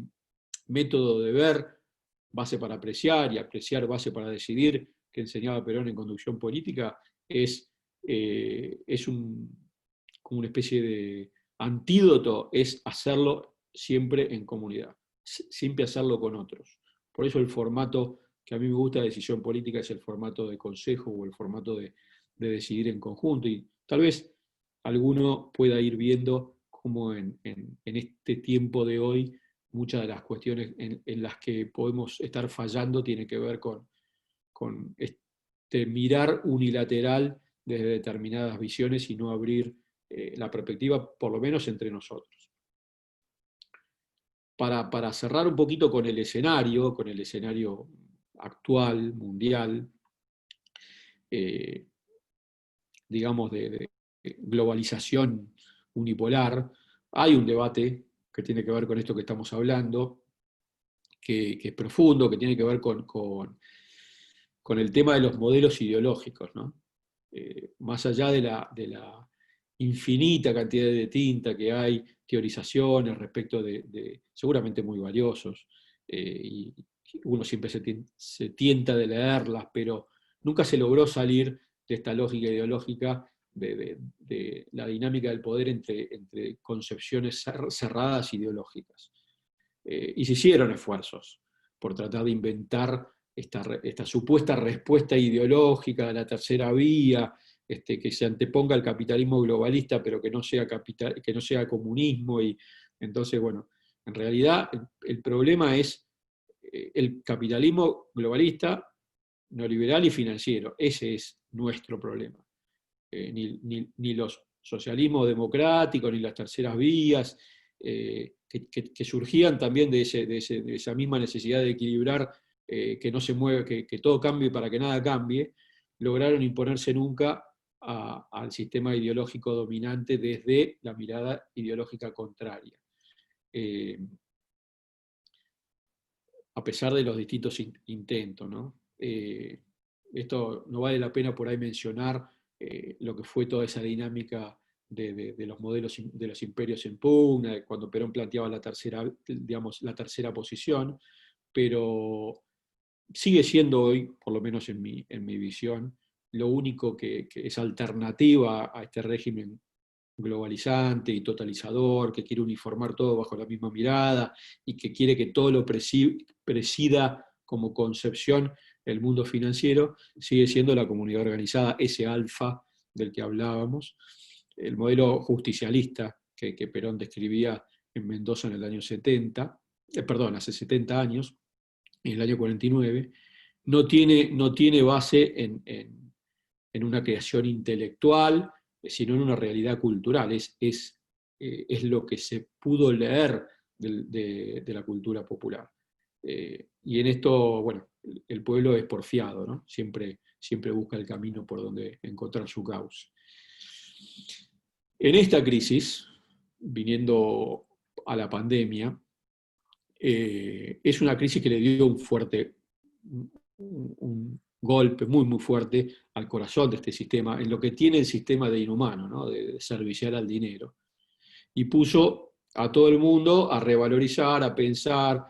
método de ver, base para apreciar y apreciar base para decidir, que enseñaba Perón en Conducción Política, es como una especie de antídoto, es hacerlo siempre en comunidad, siempre hacerlo con otros. Por eso el formato que a mí me gusta de decisión política es el formato de consejo o el formato de decidir en conjunto. Y tal vez alguno pueda ir viendo cómo en este tiempo de hoy muchas de las cuestiones en las que podemos estar fallando tiene que ver con este mirar unilateral desde determinadas visiones y no abrir la perspectiva, por lo menos entre nosotros. Para cerrar un poquito con el escenario actual, mundial, digamos, de globalización unipolar, hay un debate que tiene que ver con esto que estamos hablando, que es profundo, que tiene que ver con el tema de los modelos ideológicos, ¿no? Más allá de la infinita cantidad de tinta que hay, teorizaciones respecto seguramente muy valiosos, y uno siempre se tienta de leerlas, pero nunca se logró salir de esta lógica ideológica de la dinámica del poder entre concepciones cerradas ideológicas. Y se hicieron esfuerzos por tratar de inventar esta supuesta respuesta ideológica de la tercera vía, que se anteponga al capitalismo globalista, pero que no sea comunismo. Y entonces, bueno, en realidad el problema es el capitalismo globalista, neoliberal y financiero. Ese es nuestro problema. Ni los socialismos democráticos, ni las terceras vías, que surgían también de esa misma necesidad de equilibrar, que no se mueve, que todo cambie para que nada cambie, lograron imponerse nunca al sistema ideológico dominante desde la mirada ideológica contraria. a pesar de los distintos intentos, ¿no? Esto no vale la pena por ahí mencionar lo que fue toda esa dinámica de los modelos de los imperios en pugna, cuando Perón planteaba la tercera, digamos, la tercera posición, pero sigue siendo hoy, por lo menos en mi visión, lo único que es alternativa a este régimen globalizante y totalizador, que quiere uniformar todo bajo la misma mirada y que quiere que todo lo presida como concepción el mundo financiero, sigue siendo la comunidad organizada, ese alfa del que hablábamos, el modelo justicialista que Perón describía en Mendoza en el año 70, perdón, hace 70 años, en el año 49, no tiene base en una creación intelectual, sino en una realidad cultural. Es lo que se pudo leer de la cultura popular. Y en esto, bueno, el pueblo es porfiado, ¿no? Siempre busca el camino por donde encontrar su causa. En esta crisis, viniendo a la pandemia, es una crisis que le dio un golpe muy, muy fuerte al corazón de este sistema, en lo que tiene el sistema de inhumano, ¿no? de serviciar al dinero. Y puso a todo el mundo a revalorizar, a pensar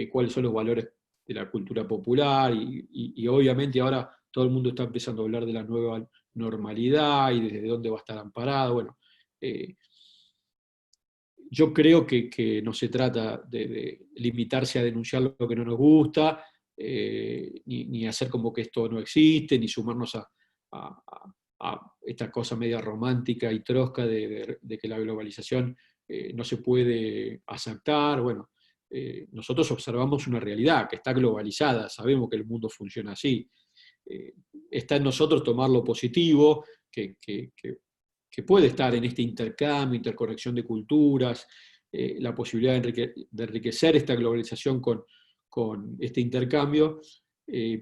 cuáles son los valores de la cultura popular, y obviamente ahora todo el mundo está empezando a hablar de la nueva normalidad y desde dónde va a estar amparado. Bueno, yo creo que no se trata de limitarse a denunciar lo que no nos gusta, ni hacer como que esto no existe, ni sumarnos a esta cosa media romántica y trosca de que la globalización no se puede aceptar. Bueno, nosotros observamos una realidad que está globalizada, sabemos que el mundo funciona así. Está en nosotros tomar lo positivo, que puede estar en este intercambio, interconexión de culturas, la posibilidad de enriquecer esta globalización con este intercambio.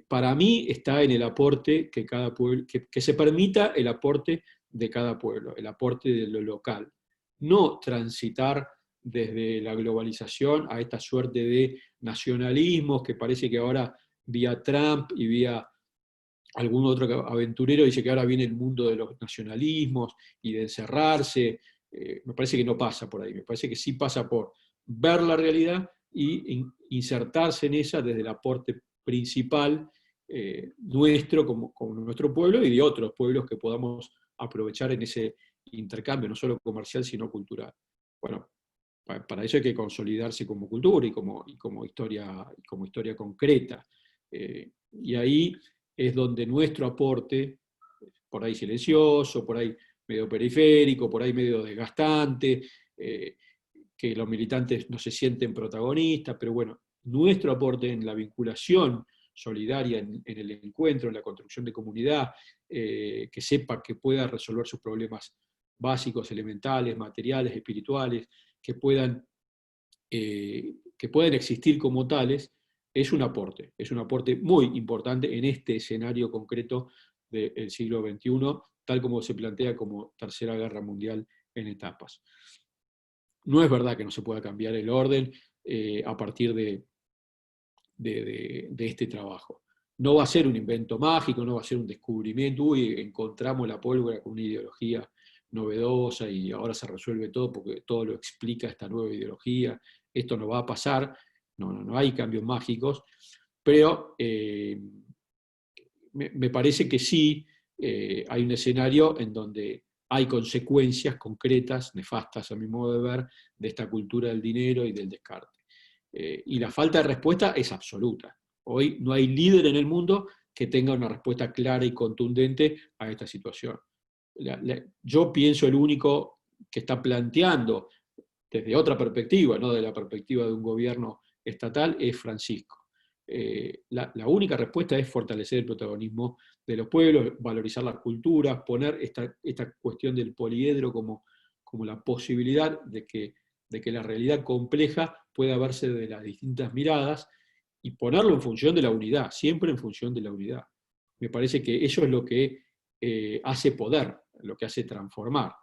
Para mí está en el aporte que cada pueblo, que se permita el aporte de cada pueblo, el aporte de lo local. No transitar desde la globalización a esta suerte de nacionalismos que parece que ahora vía Trump y vía algún otro aventurero dice que ahora viene el mundo de los nacionalismos y de encerrarse. Me parece que no pasa por ahí, me parece que sí pasa por ver la realidad y insertarse en ella desde el aporte principal nuestro como nuestro pueblo y de otros pueblos que podamos aprovechar en ese intercambio, no solo comercial, sino cultural. Bueno, para eso hay que consolidarse como cultura y como historia concreta. Y ahí es donde nuestro aporte, por ahí silencioso, por ahí medio periférico, por ahí medio desgastante, que los militantes no se sienten protagonistas, pero bueno, nuestro aporte en la vinculación solidaria, en el encuentro, en la construcción de comunidad, que sepa que pueda resolver sus problemas básicos, elementales, materiales, espirituales, que puedan existir como tales, es un aporte muy importante en este escenario concreto del siglo XXI, tal como se plantea como Tercera Guerra Mundial en etapas. No es verdad que no se pueda cambiar el orden a partir de este trabajo. No va a ser un invento mágico, no va a ser un descubrimiento, uy, encontramos la pólvora con una ideología novedosa y ahora se resuelve todo porque todo lo explica esta nueva ideología. Esto no va a pasar, no hay cambios mágicos, pero me parece que sí hay un escenario en donde hay consecuencias concretas, nefastas a mi modo de ver, de esta cultura del dinero y del descarte. Y la falta de respuesta es absoluta. Hoy no hay líder en el mundo que tenga una respuesta clara y contundente a esta situación. Yo pienso el único que está planteando desde otra perspectiva, no de la perspectiva de un gobierno estatal, es Francisco. La única respuesta es fortalecer el protagonismo de los pueblos, valorizar las culturas, poner esta cuestión del poliedro como la posibilidad de que la realidad compleja pueda verse de las distintas miradas y ponerlo en función de la unidad, siempre en función de la unidad. Me parece que eso es lo que hace poder, lo que hace transformar.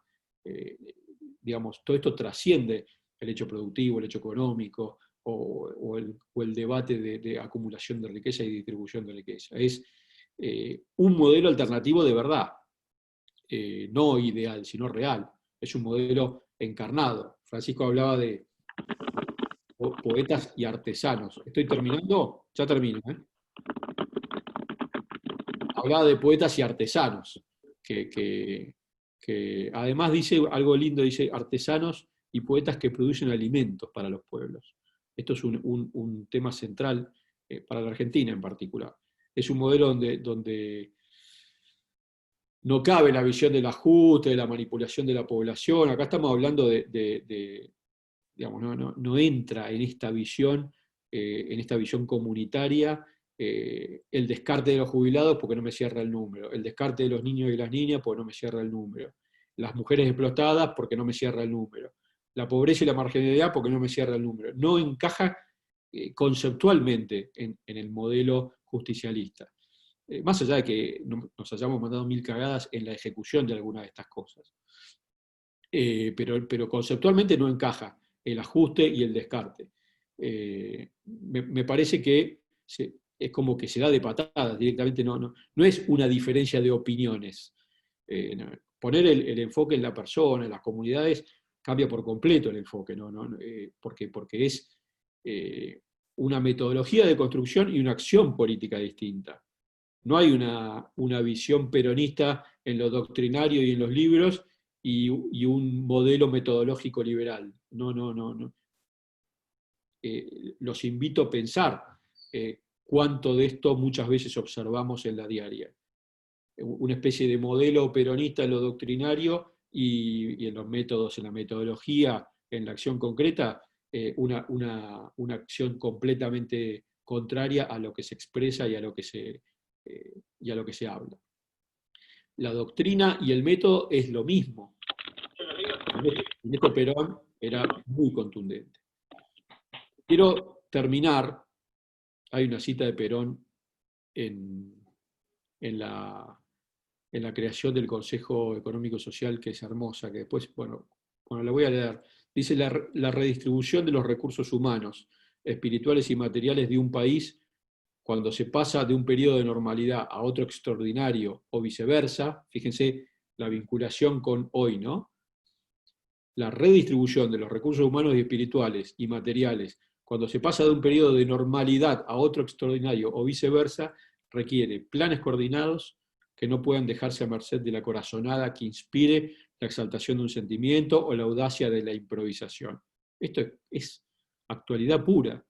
Digamos, todo esto trasciende el hecho productivo, el hecho económico, o el debate de acumulación de riqueza y distribución de riqueza. Es un modelo alternativo de verdad, no ideal, sino real. Es un modelo encarnado. Francisco hablaba de poetas y artesanos. ¿Estoy terminando? Ya termino. Hablaba de poetas y artesanos, que además dice algo lindo, dice artesanos y poetas que producen alimentos para los pueblos. Esto es un tema central para la Argentina en particular. Es un modelo donde no cabe la visión del ajuste, de la manipulación de la población. Acá estamos hablando digamos, no entra en esta visión comunitaria, el descarte de los jubilados porque no me cierra el número, el descarte de los niños y las niñas porque no me cierra el número, las mujeres explotadas porque no me cierra el número, la pobreza y la marginalidad porque no me cierra el número. No encaja conceptualmente en el modelo justicialista. Más allá de que nos hayamos mandado 1000 cagadas en la ejecución de algunas de estas cosas. Pero conceptualmente no encaja el ajuste y el descarte. Me parece que es como que se da de patadas directamente, no es una diferencia de opiniones. Poner el enfoque en la persona, en las comunidades, cambia por completo el enfoque, porque es una metodología de construcción y una acción política distinta. No hay una visión peronista en lo doctrinario y en los libros y un modelo metodológico liberal. No. Los invito a pensar cuánto de esto muchas veces observamos en la diaria. Una especie de modelo peronista en lo doctrinario y en los métodos, en la metodología, en la acción concreta, una acción completamente contraria a lo que se expresa y a lo que se habla. La doctrina y el método es lo mismo. En esto Perón era muy contundente. Quiero terminar, hay una cita de Perón en la creación del Consejo Económico Social que es hermosa, que después, bueno, la voy a leer. Dice: la redistribución de los recursos humanos, espirituales y materiales de un país, cuando se pasa de un periodo de normalidad a otro extraordinario o viceversa, fíjense la vinculación con hoy, ¿no? La redistribución de los recursos humanos y espirituales y materiales, cuando se pasa de un periodo de normalidad a otro extraordinario o viceversa, requiere planes coordinados que no puedan dejarse a merced de la corazonada que inspire la exaltación de un sentimiento o la audacia de la improvisación. Esto es actualidad pura.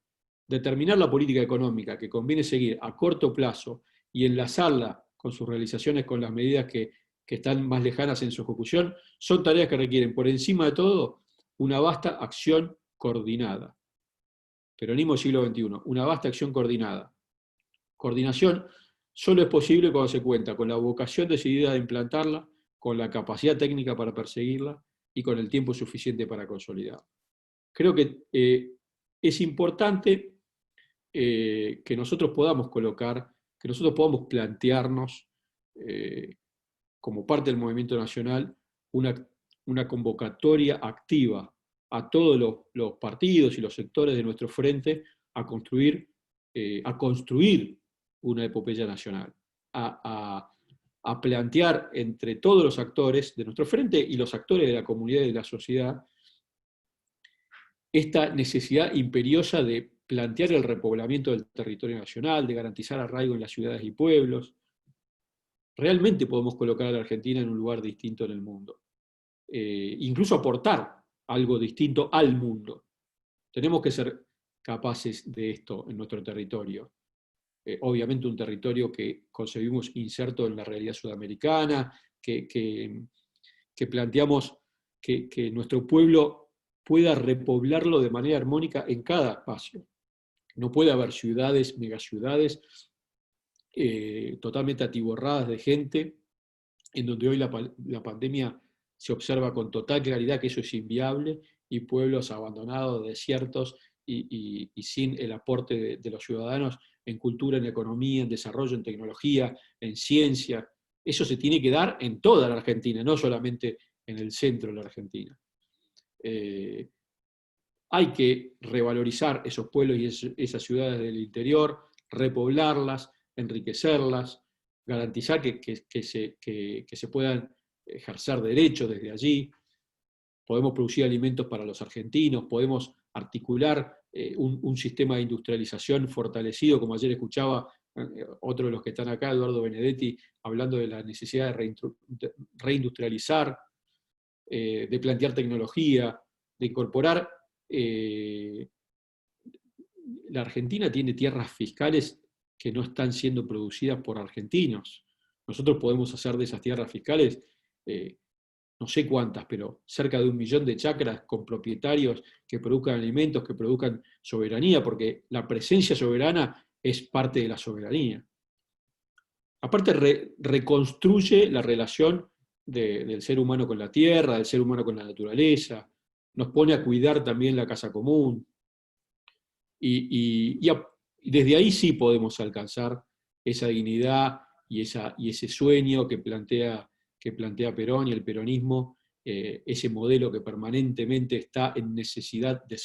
Determinar la política económica que conviene seguir a corto plazo y enlazarla con sus realizaciones con las medidas que están más lejanas en su ejecución, son tareas que requieren, por encima de todo, una vasta acción coordinada. Peronismo siglo XXI, una vasta acción coordinada. Coordinación solo es posible cuando se cuenta con la vocación decidida de implantarla, con la capacidad técnica para perseguirla y con el tiempo suficiente para consolidarla. Creo que es importante que nosotros podamos colocar, que nosotros podamos plantearnos como parte del movimiento nacional una convocatoria activa a todos los partidos y los sectores de nuestro frente a construir una epopeya nacional, a plantear entre todos los actores de nuestro frente y los actores de la comunidad y de la sociedad esta necesidad imperiosa de plantear el repoblamiento del territorio nacional, de garantizar arraigo en las ciudades y pueblos. Realmente podemos colocar a la Argentina en un lugar distinto en el mundo. Incluso aportar algo distinto al mundo. Tenemos que ser capaces de esto en nuestro territorio. Obviamente un territorio que concebimos inserto en la realidad sudamericana, que planteamos que nuestro pueblo pueda repoblarlo de manera armónica en cada espacio. No puede haber ciudades, megaciudades, totalmente atiborradas de gente, en donde hoy la pandemia se observa con total claridad que eso es inviable, y pueblos abandonados, desiertos, y sin el aporte de los ciudadanos en cultura, en economía, en desarrollo, en tecnología, en ciencia. Eso se tiene que dar en toda la Argentina, no solamente en el centro de la Argentina. hay que revalorizar esos pueblos y esas ciudades del interior, repoblarlas, enriquecerlas, garantizar que se puedan ejercer derechos desde allí. Podemos producir alimentos para los argentinos, podemos articular un sistema de industrialización fortalecido, como ayer escuchaba otro de los que están acá, Eduardo Benedetti, hablando de la necesidad de reindustrializar, de plantear tecnología, de incorporar. La Argentina tiene tierras fiscales que no están siendo producidas por argentinos. Nosotros podemos hacer de esas tierras fiscales, no sé cuántas, pero cerca de 1 millón de chacras con propietarios que produzcan alimentos, que produzcan soberanía, porque la presencia soberana es parte de la soberanía. Aparte, reconstruye la relación del ser humano con la tierra, del ser humano con la naturaleza, nos pone a cuidar también la casa común. Y desde ahí sí podemos alcanzar esa dignidad y ese sueño que plantea Perón y el peronismo, ese modelo que permanentemente está en necesidad de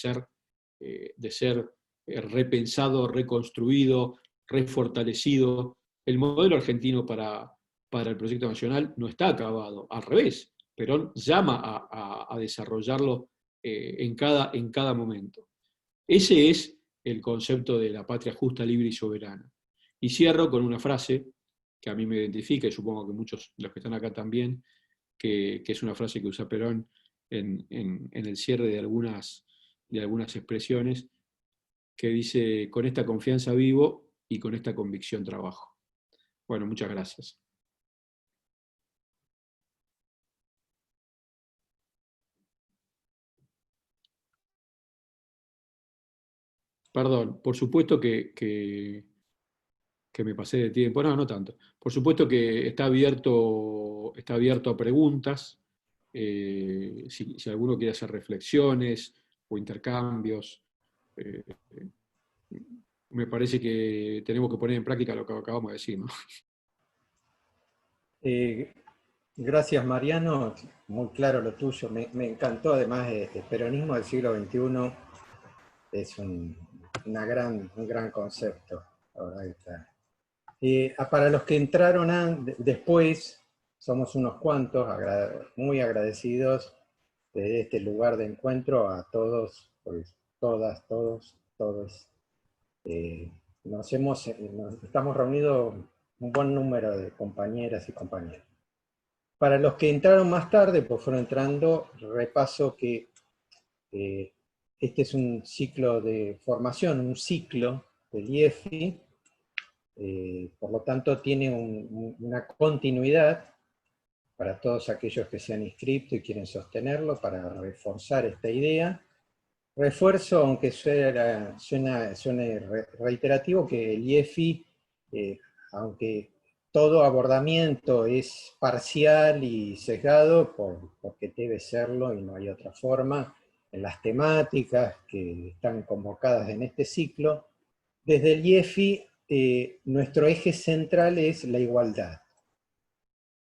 ser repensado, reconstruido, refortalecido. El modelo argentino para el proyecto nacional no está acabado, al revés. Perón llama a desarrollarlo en cada momento. Ese es el concepto de la patria justa, libre y soberana. Y cierro con una frase que a mí me identifica, y supongo que muchos de los que están acá también, que es una frase que usa Perón en el cierre de algunas expresiones, que dice: con esta confianza vivo y con esta convicción trabajo. Bueno, muchas gracias. Perdón, por supuesto que me pasé de tiempo, no tanto. Por supuesto que está abierto a preguntas, si alguno quiere hacer reflexiones o intercambios. Me parece que tenemos que poner en práctica lo que acabamos de decir, ¿no? Gracias, Mariano, muy claro lo tuyo. Me encantó, además, el peronismo del siglo XXI es un gran concepto. Para los que entraron después, somos unos cuantos, muy agradecidos de este lugar de encuentro a todos, pues, todas, todos. Estamos reunidos un buen número de compañeras y compañeros. Para los que entraron más tarde, pues fueron entrando, repaso que este es un ciclo de formación, un ciclo del IEFI, por lo tanto tiene una continuidad para todos aquellos que se han inscrito y quieren sostenerlo, para reforzar esta idea. Refuerzo, aunque suene reiterativo, que el IEFI, aunque todo abordamiento es parcial y sesgado, porque debe serlo y no hay otra forma, en las temáticas que están convocadas en este ciclo, desde el IEFI nuestro eje central es la igualdad.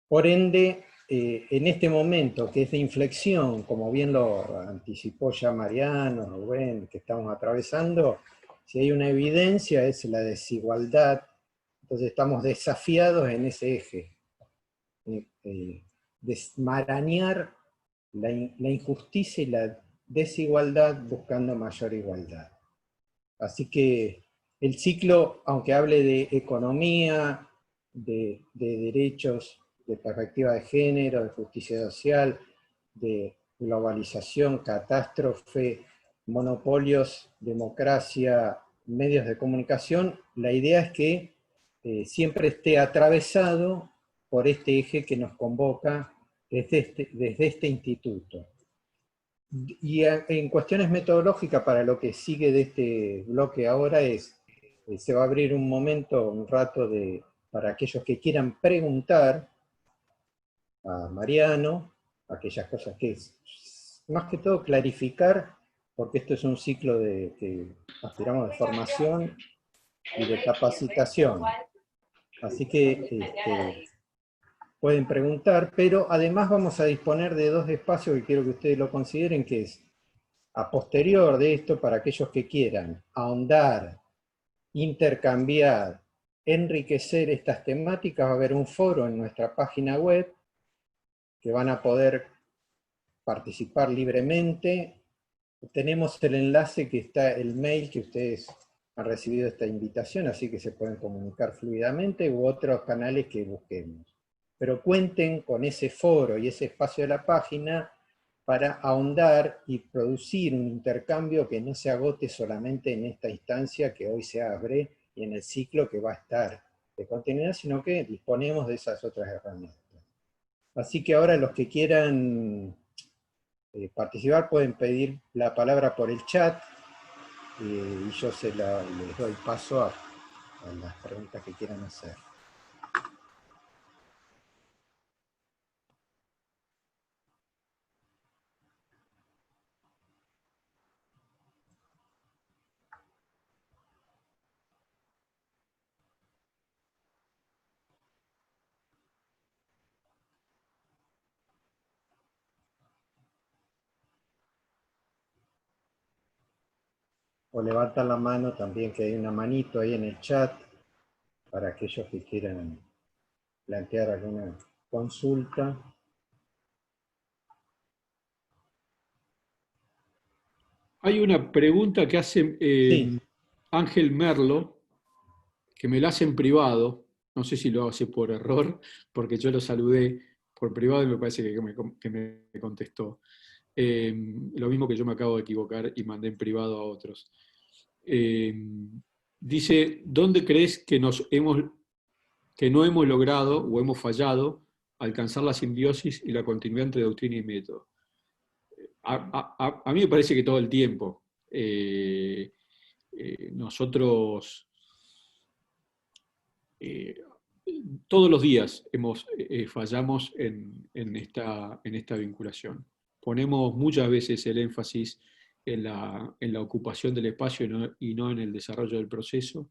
Por ende, en este momento que es de inflexión, como bien lo anticipó ya Mariano, Rubén, que estamos atravesando, si hay una evidencia es la desigualdad. Entonces estamos desafiados en ese eje, desmarañar la injusticia y la desigualdad buscando mayor igualdad. Así que el ciclo, aunque hable de economía, de derechos, de perspectiva de género, de justicia social, de globalización, catástrofe, monopolios, democracia, medios de comunicación, la idea es que siempre esté atravesado por este eje que nos convoca desde este instituto. Y en cuestiones metodológicas, para lo que sigue de este bloque ahora se va a abrir un momento, un rato para aquellos que quieran preguntar a Mariano, aquellas cosas que es, más que todo, clarificar, porque esto es un ciclo que aspiramos de formación y de capacitación. Así que pueden preguntar, pero además vamos a disponer de 2 espacios que quiero que ustedes lo consideren, que es A posterior de esto, para aquellos que quieran ahondar, intercambiar, enriquecer estas temáticas, va a haber un foro en nuestra página web que van a poder participar libremente. Tenemos el enlace que está, el mail que ustedes han recibido esta invitación, así que se pueden comunicar fluidamente, u otros canales que busquemos. Pero cuenten con ese foro y ese espacio de la página para ahondar y producir un intercambio que no se agote solamente en esta instancia que hoy se abre y en el ciclo que va a estar de continuidad, sino que disponemos de esas otras herramientas. Así que ahora los que quieran participar pueden pedir la palabra por el chat y yo les doy paso a las preguntas que quieran hacer. O levantan la mano también, que hay una manito ahí en el chat, para aquellos que quieran plantear alguna consulta. Hay una pregunta que hace Sí, Ángel Merlo, que me la hace en privado, no sé si lo hace por error, porque yo lo saludé por privado y me parece que me contestó. Lo mismo que yo me acabo de equivocar y mandé en privado a otros. Dice, ¿dónde crees que no hemos logrado o hemos fallado alcanzar la simbiosis y la continuidad entre doctrina y método? A mí me parece que todo el tiempo. Nosotros todos los días fallamos en esta vinculación. Ponemos muchas veces el énfasis en la ocupación del espacio y no en el desarrollo del proceso.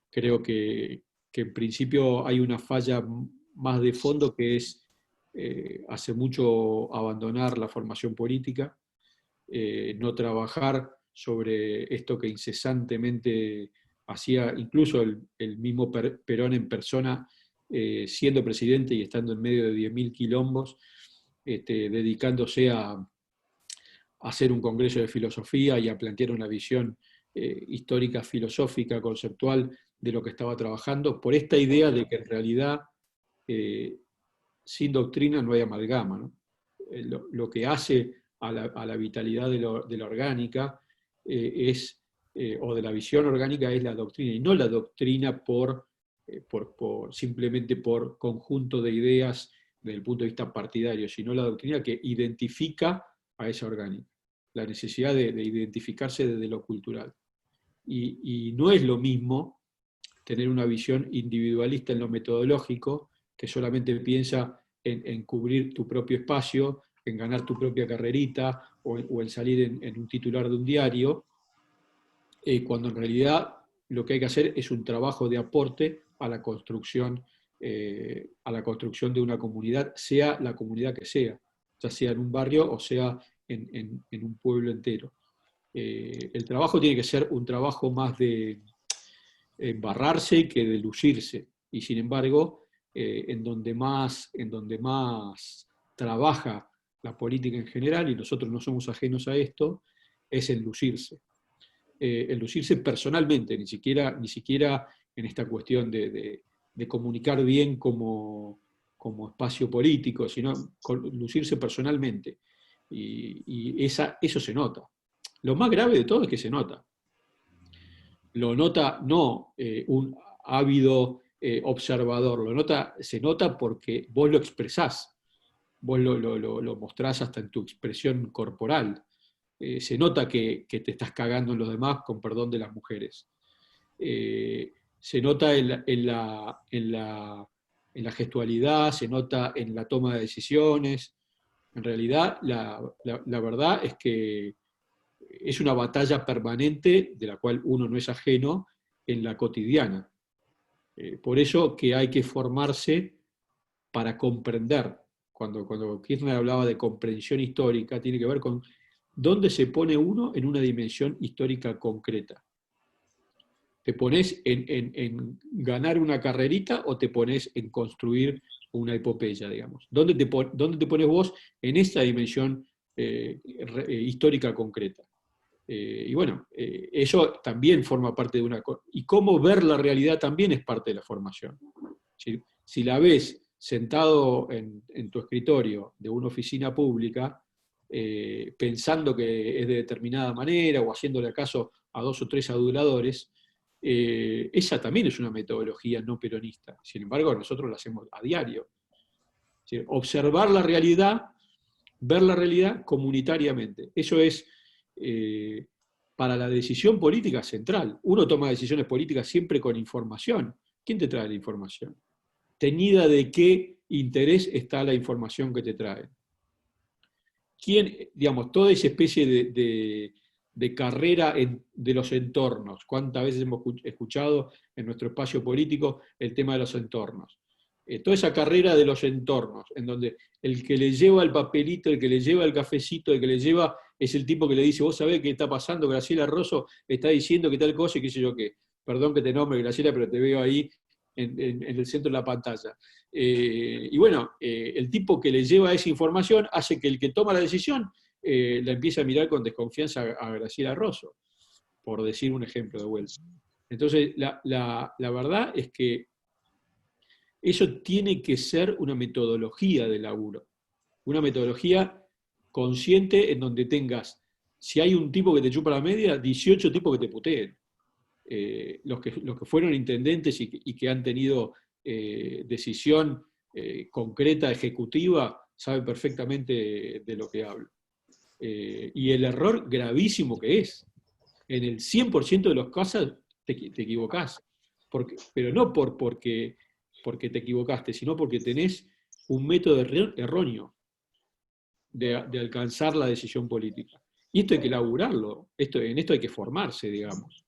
Creo que en principio hay una falla más de fondo que es hace mucho abandonar la formación política, no trabajar sobre esto que incesantemente hacía incluso el mismo Perón en persona, siendo presidente y estando en medio de 10.000 quilombos, dedicándose a hacer un congreso de filosofía y a plantear una visión histórica, filosófica, conceptual de lo que estaba trabajando, por esta idea de que en realidad sin doctrina no hay amalgama, ¿no? Lo que hace a la vitalidad de la orgánica o de la visión orgánica es la doctrina, y no la doctrina simplemente por conjunto de ideas desde el punto de vista partidario, sino la doctrina que identifica a esa orgánica, la necesidad de identificarse desde lo cultural. Y no es lo mismo tener una visión individualista en lo metodológico, que solamente piensa en cubrir tu propio espacio, en ganar tu propia carrerita, o en salir en un titular de un diario, cuando en realidad lo que hay que hacer es un trabajo de aporte a la construcción de una comunidad, sea la comunidad que sea, ya sea en un barrio o sea en un pueblo entero. El trabajo tiene que ser un trabajo más de embarrarse que de lucirse, y sin embargo, en donde más trabaja la política en general, y nosotros no somos ajenos a esto, es el lucirse. El lucirse personalmente, ni siquiera en esta cuestión de comunicar bien como espacio político, sino lucirse personalmente. Y eso se nota. Lo más grave de todo es que se nota. Lo nota no un ávido observador, se nota porque vos lo expresás, vos lo mostrás hasta en tu expresión corporal. Se nota que te estás cagando en los demás, con perdón de las mujeres. Se nota en la gestualidad, se nota en la toma de decisiones. En realidad, la verdad es que es una batalla permanente de la cual uno no es ajeno en la cotidiana. Por eso que hay que formarse para comprender. Cuando Kirchner hablaba de comprensión histórica, tiene que ver con ¿dónde se pone uno en una dimensión histórica concreta? ¿Te pones en ganar una carrerita o te pones en construir una epopeya, digamos? ¿Dónde te pones vos en esta dimensión histórica concreta? Y bueno, eso también forma parte de una... Y cómo ver la realidad también es parte de la formación. Si la ves sentado en tu escritorio de una oficina pública, pensando que es de determinada manera o haciéndole caso a 2 o 3 aduladores, esa también es una metodología no peronista. Sin embargo, nosotros la hacemos a diario. Observar la realidad, ver la realidad comunitariamente. Eso es, para la decisión política, central. Uno toma decisiones políticas siempre con información. ¿Quién te trae la información? Teñida de qué interés está la información que te trae. ¿Quién, digamos, toda esa especie de carrera de los entornos? ¿Cuántas veces hemos escuchado en nuestro espacio político el tema de los entornos? Toda esa carrera de los entornos, en donde el que le lleva el papelito, el que le lleva el cafecito, el que le lleva, es el tipo que le dice, vos sabés qué está pasando, Graciela Rosso está diciendo que tal cosa y qué sé yo qué. Perdón que te nombre, Graciela, pero te veo ahí en el centro de la pantalla. Y bueno, el tipo que le lleva esa información hace que el que toma la decisión la empiece a mirar con desconfianza a Graciela Rosso, por decir un ejemplo de vuelta. Entonces, la verdad es que eso tiene que ser una metodología de laburo, una metodología consciente en donde tengas, si hay un tipo que te chupa la media, 18 tipos que te puteen. Los que fueron intendentes y que han tenido decisión concreta, ejecutiva, saben perfectamente de lo que hablo. Y el error gravísimo que es. En el 100% de los casos te equivocás. Pero no porque te equivocaste, sino porque tenés un método erróneo de alcanzar la decisión política. Y esto hay que laburarlo, en esto hay que formarse, digamos.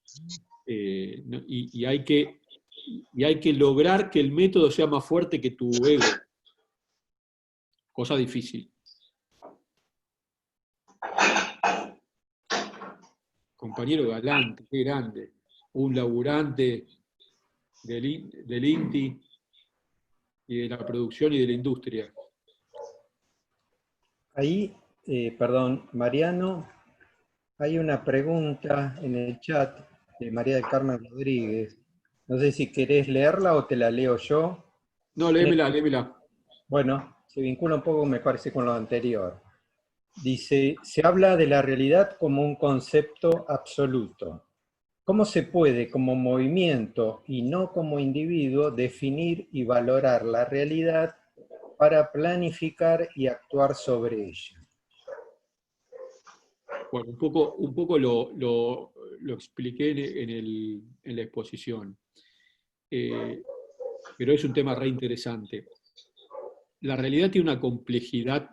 Y hay que lograr que el método sea más fuerte que tu ego. Cosa difícil. Compañero Galante, qué grande. Un laburante del INTI y de la producción y de la industria. Ahí, perdón, Mariano, hay una pregunta en el chat de María del Carmen Rodríguez. No sé si querés leerla o te la leo yo. No, léemela. Bueno, se vincula un poco, me parece, con lo anterior. Dice, se habla de la realidad como un concepto absoluto. ¿Cómo se puede, como movimiento y no como individuo, definir y valorar la realidad para planificar y actuar sobre ella? Bueno, un poco lo expliqué en la exposición, pero es un tema re interesante. La realidad tiene una complejidad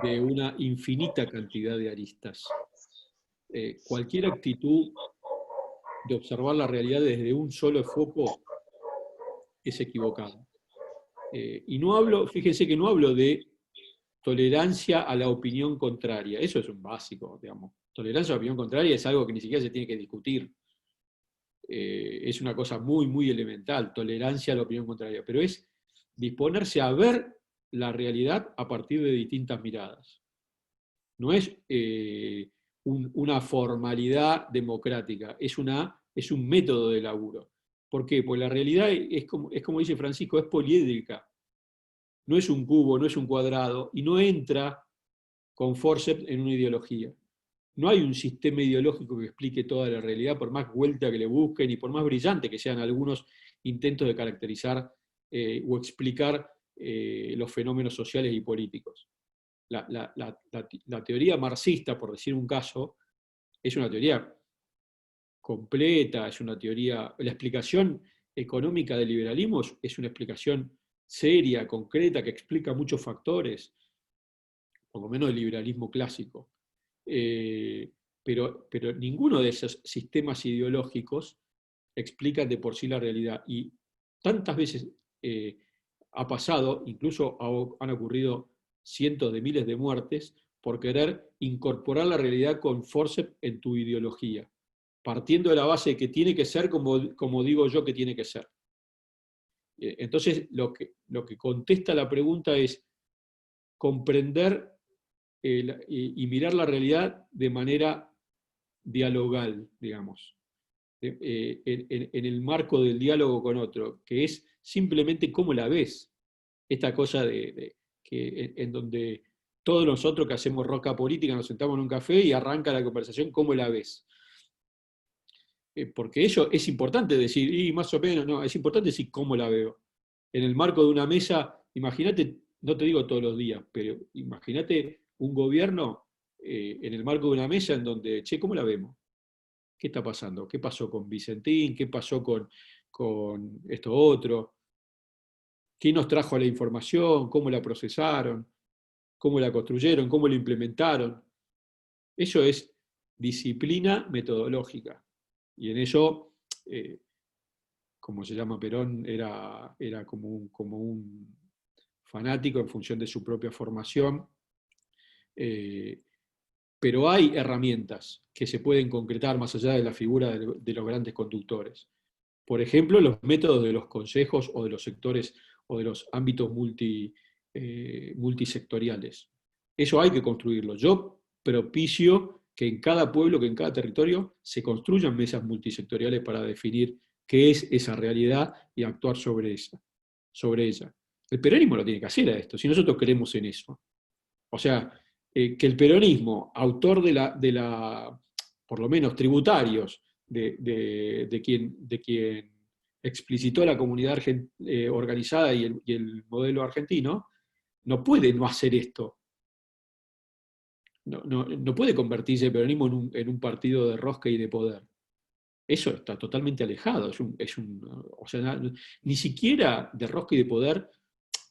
de una infinita cantidad de aristas. Cualquier actitud de observar la realidad desde un solo foco es equivocada. Y no hablo, fíjense que no hablo de tolerancia a la opinión contraria, eso es un básico, digamos. Tolerancia a la opinión contraria es algo que ni siquiera se tiene que discutir. Es una cosa muy, muy elemental, tolerancia a la opinión contraria, pero es disponerse a ver la realidad a partir de distintas miradas. No es una formalidad democrática, es un método de laburo. ¿Por qué? Porque la realidad es como dice Francisco, es poliédrica. No es un cubo, no es un cuadrado, y no entra con forceps en una ideología. No hay un sistema ideológico que explique toda la realidad, por más vuelta que le busquen y por más brillante que sean algunos intentos de caracterizar o explicar los fenómenos sociales y políticos. La teoría marxista, por decir un caso, es una teoría completa, es una teoría... La explicación económica del liberalismo es una explicación seria, concreta, que explica muchos factores, por lo menos del liberalismo clásico. Pero ninguno de esos sistemas ideológicos explican de por sí la realidad. Y tantas veces ha pasado, incluso han ocurrido cientos de miles de muertes, por querer incorporar la realidad con forceps en tu ideología, partiendo de la base de que tiene que ser como digo yo que tiene que ser. Entonces, lo que contesta la pregunta es comprender y mirar la realidad de manera dialogal, digamos, en el marco del diálogo con otro, que es simplemente cómo la ves. Esta cosa en donde todos nosotros que hacemos rosca política nos sentamos en un café y arranca la conversación, ¿cómo la ves? Porque eso es importante decir, y más o menos, no, es importante decir cómo la veo. En el marco de una mesa, imagínate, no te digo todos los días, pero imagínate un gobierno en el marco de una mesa en donde, che, ¿cómo la vemos? ¿Qué está pasando? ¿Qué pasó con Vicentín? ¿Qué pasó con esto otro? ¿Quién nos trajo la información? ¿Cómo la procesaron? ¿Cómo la construyeron? ¿Cómo la implementaron? Eso es disciplina metodológica. Y en eso, como se llama Perón, era como un fanático en función de su propia formación. Pero hay herramientas que se pueden concretar más allá de la figura de los grandes conductores. Por ejemplo, los métodos de los consejos o de los sectores o de los ámbitos multisectoriales. Eso hay que construirlo. Yo propicio que en cada pueblo, que en cada territorio, se construyan mesas multisectoriales para definir qué es esa realidad y actuar sobre ella. El peronismo lo tiene que hacer a esto, si nosotros creemos en eso. O sea, que el peronismo, autor por lo menos tributarios, de quien explicitó la comunidad organizada y el modelo argentino, no puede no hacer esto. No puede convertirse el peronismo en un partido de rosca y de poder. Eso está totalmente alejado. O sea, ni siquiera de rosca y de poder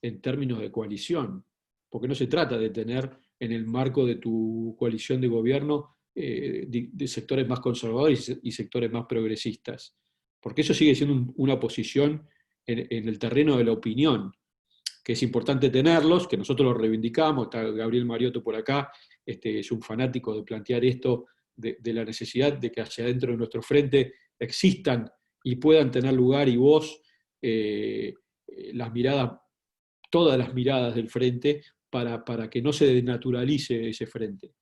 en términos de coalición, porque no se trata de tener en el marco de tu coalición de gobierno de sectores más conservadores y sectores más progresistas, porque eso sigue siendo una posición en el terreno de la opinión, que es importante tenerlos, que nosotros los reivindicamos. Está Gabriel Mariotto por acá, es un fanático de plantear esto, de la necesidad de que hacia adentro de nuestro frente existan y puedan tener lugar y voz las miradas, todas las miradas del frente, para que no se desnaturalice ese frente.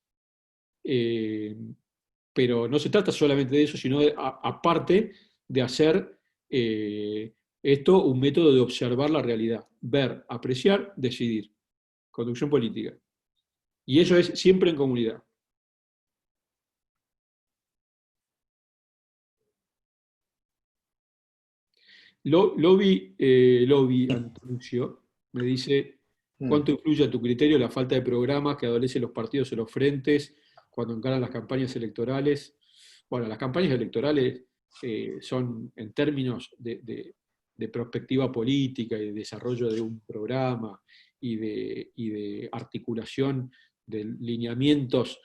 Pero no se trata solamente de eso, sino aparte de hacer esto un método de observar la realidad, ver, apreciar, decidir. Conducción política. Y eso es siempre en comunidad. Lobby Antuncio me dice: ¿cuánto influye a tu criterio la falta de programas que adolecen los partidos en los frentes cuando encaran las campañas electorales? Bueno, las campañas electorales son, en términos de perspectiva política y de desarrollo de un programa y de articulación de lineamientos,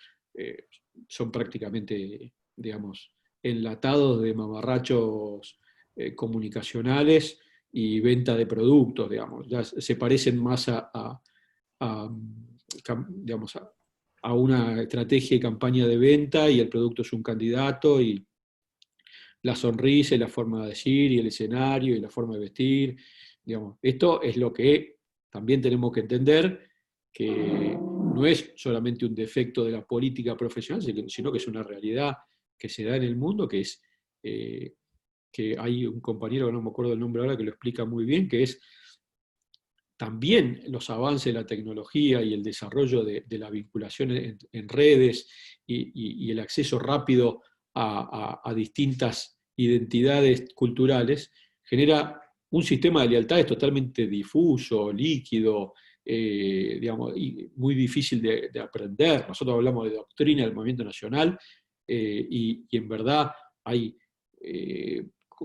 son prácticamente, digamos, enlatados de mamarrachos comunicacionales y venta de productos, digamos. Ya se parecen más digamos, a una estrategia y campaña de venta, y el producto es un candidato, y la sonrisa y la forma de decir, y el escenario y la forma de vestir. Digamos, esto es lo que también tenemos que entender, que no es solamente un defecto de la política profesional, sino que es una realidad que se da en el mundo, que es que hay un compañero, que no me acuerdo el nombre ahora, que lo explica muy bien, que es también los avances de la tecnología y el desarrollo de la vinculación en redes y el acceso rápido a distintas identidades culturales, genera un sistema de lealtades totalmente difuso, líquido, digamos, y muy difícil de aprender. Nosotros hablamos de doctrina del movimiento nacional, y en verdad hay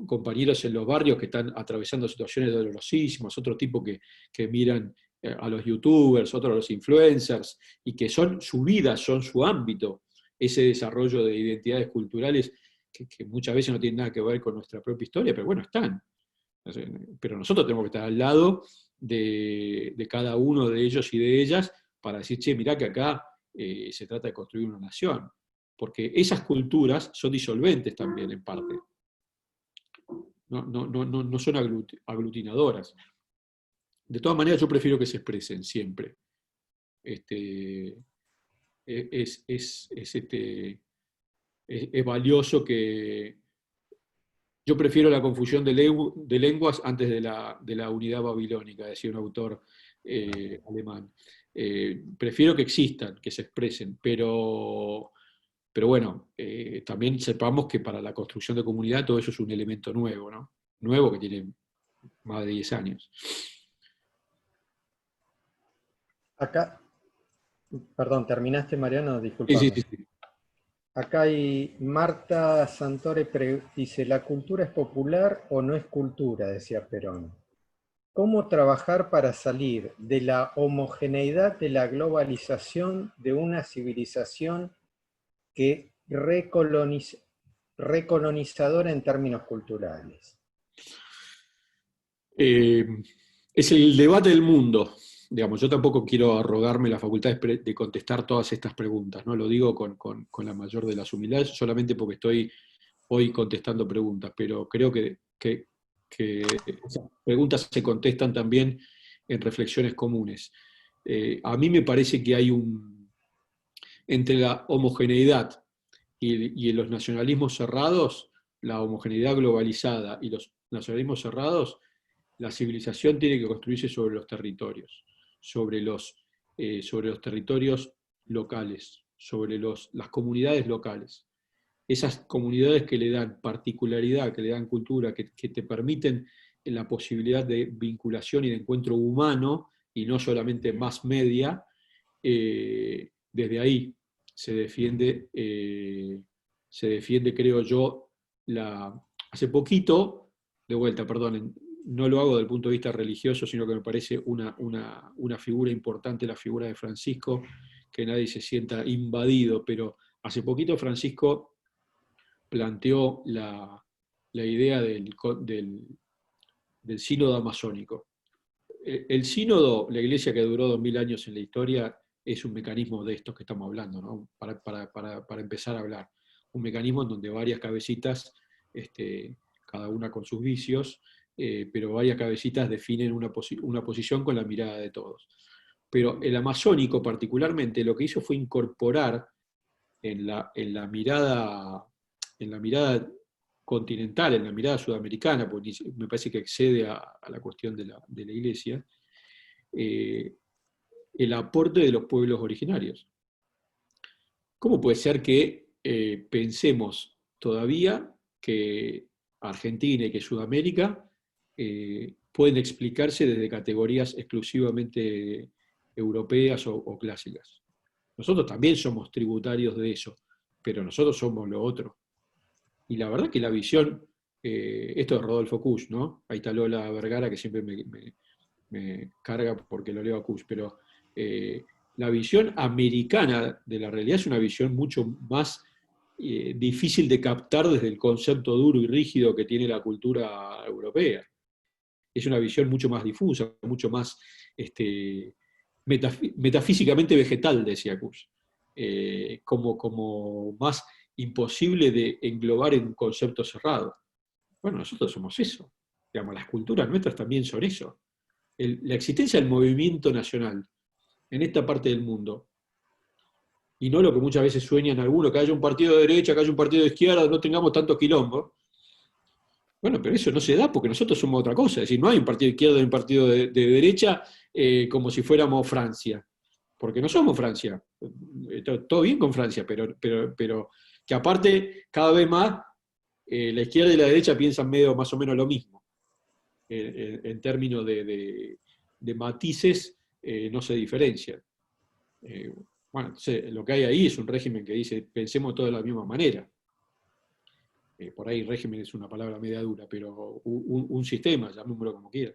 compañeros en los barrios que están atravesando situaciones dolorosísimas, otro tipo que miran a los youtubers, otros a los influencers, y que son su vida, son su ámbito, ese desarrollo de identidades culturales que muchas veces no tienen nada que ver con nuestra propia historia, pero bueno, están. Pero nosotros tenemos que estar al lado de cada uno de ellos y de ellas para decir, che, mirá que acá se trata de construir una nación, porque esas culturas son disolventes también en parte. No son aglutinadoras. De todas maneras, yo prefiero que se expresen siempre. Es valioso que... Yo prefiero la confusión de lenguas antes de la unidad babilónica, decía un autor alemán. Prefiero que existan, que se expresen, pero bueno, también sepamos que para la construcción de comunidad todo eso es un elemento nuevo, ¿no? Nuevo que tiene más de 10 años. Acá, perdón, ¿terminaste, Mariano? Sí, Disculpame. sí. Acá hay Marta Santore dice, ¿la cultura es popular o no es cultura? Decía Perón. ¿Cómo trabajar para salir de la homogeneidad de la globalización de una civilización que recolonizadora en términos culturales? Es el debate del mundo. Digamos, yo tampoco quiero arrogarme la facultad de contestar todas estas preguntas, ¿no? Lo digo con la mayor de las humildades, solamente porque estoy hoy contestando preguntas, pero creo que esas preguntas se contestan también en reflexiones comunes. A mí me parece que hay entre la homogeneidad y los nacionalismos cerrados, la homogeneidad globalizada y los nacionalismos cerrados, la civilización tiene que construirse sobre los territorios, sobre los territorios locales, sobre las comunidades locales. Esas comunidades que le dan particularidad, que le dan cultura, que te permiten la posibilidad de vinculación y de encuentro humano, y no solamente más media, desde ahí se defiende, creo yo, hace poquito, de vuelta, perdón, no lo hago desde el punto de vista religioso, sino que me parece una figura importante, la figura de Francisco, que nadie se sienta invadido, pero hace poquito Francisco planteó la idea del sínodo amazónico. El sínodo, la iglesia que duró 2000 años en la historia, es un mecanismo de estos que estamos hablando, ¿no? Para empezar a hablar. Un mecanismo en donde varias cabecitas, cada una con sus vicios, pero varias cabecitas definen una posición con la mirada de todos. Pero el amazónico particularmente lo que hizo fue incorporar en la mirada continental, en la mirada sudamericana, porque me parece que excede a la cuestión de la iglesia, el aporte de los pueblos originarios. ¿Cómo puede ser que pensemos todavía que Argentina y que Sudamérica pueden explicarse desde categorías exclusivamente europeas o clásicas? Nosotros también somos tributarios de eso, pero nosotros somos lo otro. Y la verdad que la visión, esto es Rodolfo Kusch, ¿no? Ahí está Lola Vergara, que siempre me carga porque lo leo a Kusch, pero la visión americana de la realidad es una visión mucho más difícil de captar desde el concepto duro y rígido que tiene la cultura europea. Es una visión mucho más difusa, mucho más metafísicamente vegetal, decía Kusch, como más imposible de englobar en un concepto cerrado. Bueno, nosotros somos eso. Digamos, las culturas nuestras también son eso. La existencia del movimiento nacional en esta parte del mundo, y no lo que muchas veces sueñan algunos, que haya un partido de derecha, que haya un partido de izquierda, no tengamos tantos quilombos. Bueno, pero eso no se da porque nosotros somos otra cosa. Es decir, no hay un partido de izquierda y un partido de derecha como si fuéramos Francia. Porque no somos Francia. Todo bien con Francia, pero que aparte, cada vez más, la izquierda y la derecha piensan medio más o menos lo mismo. En términos de matices, no se diferencian. Bueno, entonces, lo que hay ahí es un régimen que dice, pensemos todos de la misma manera. Por ahí régimen es una palabra media dura, pero un sistema, llamémoslo como quieran.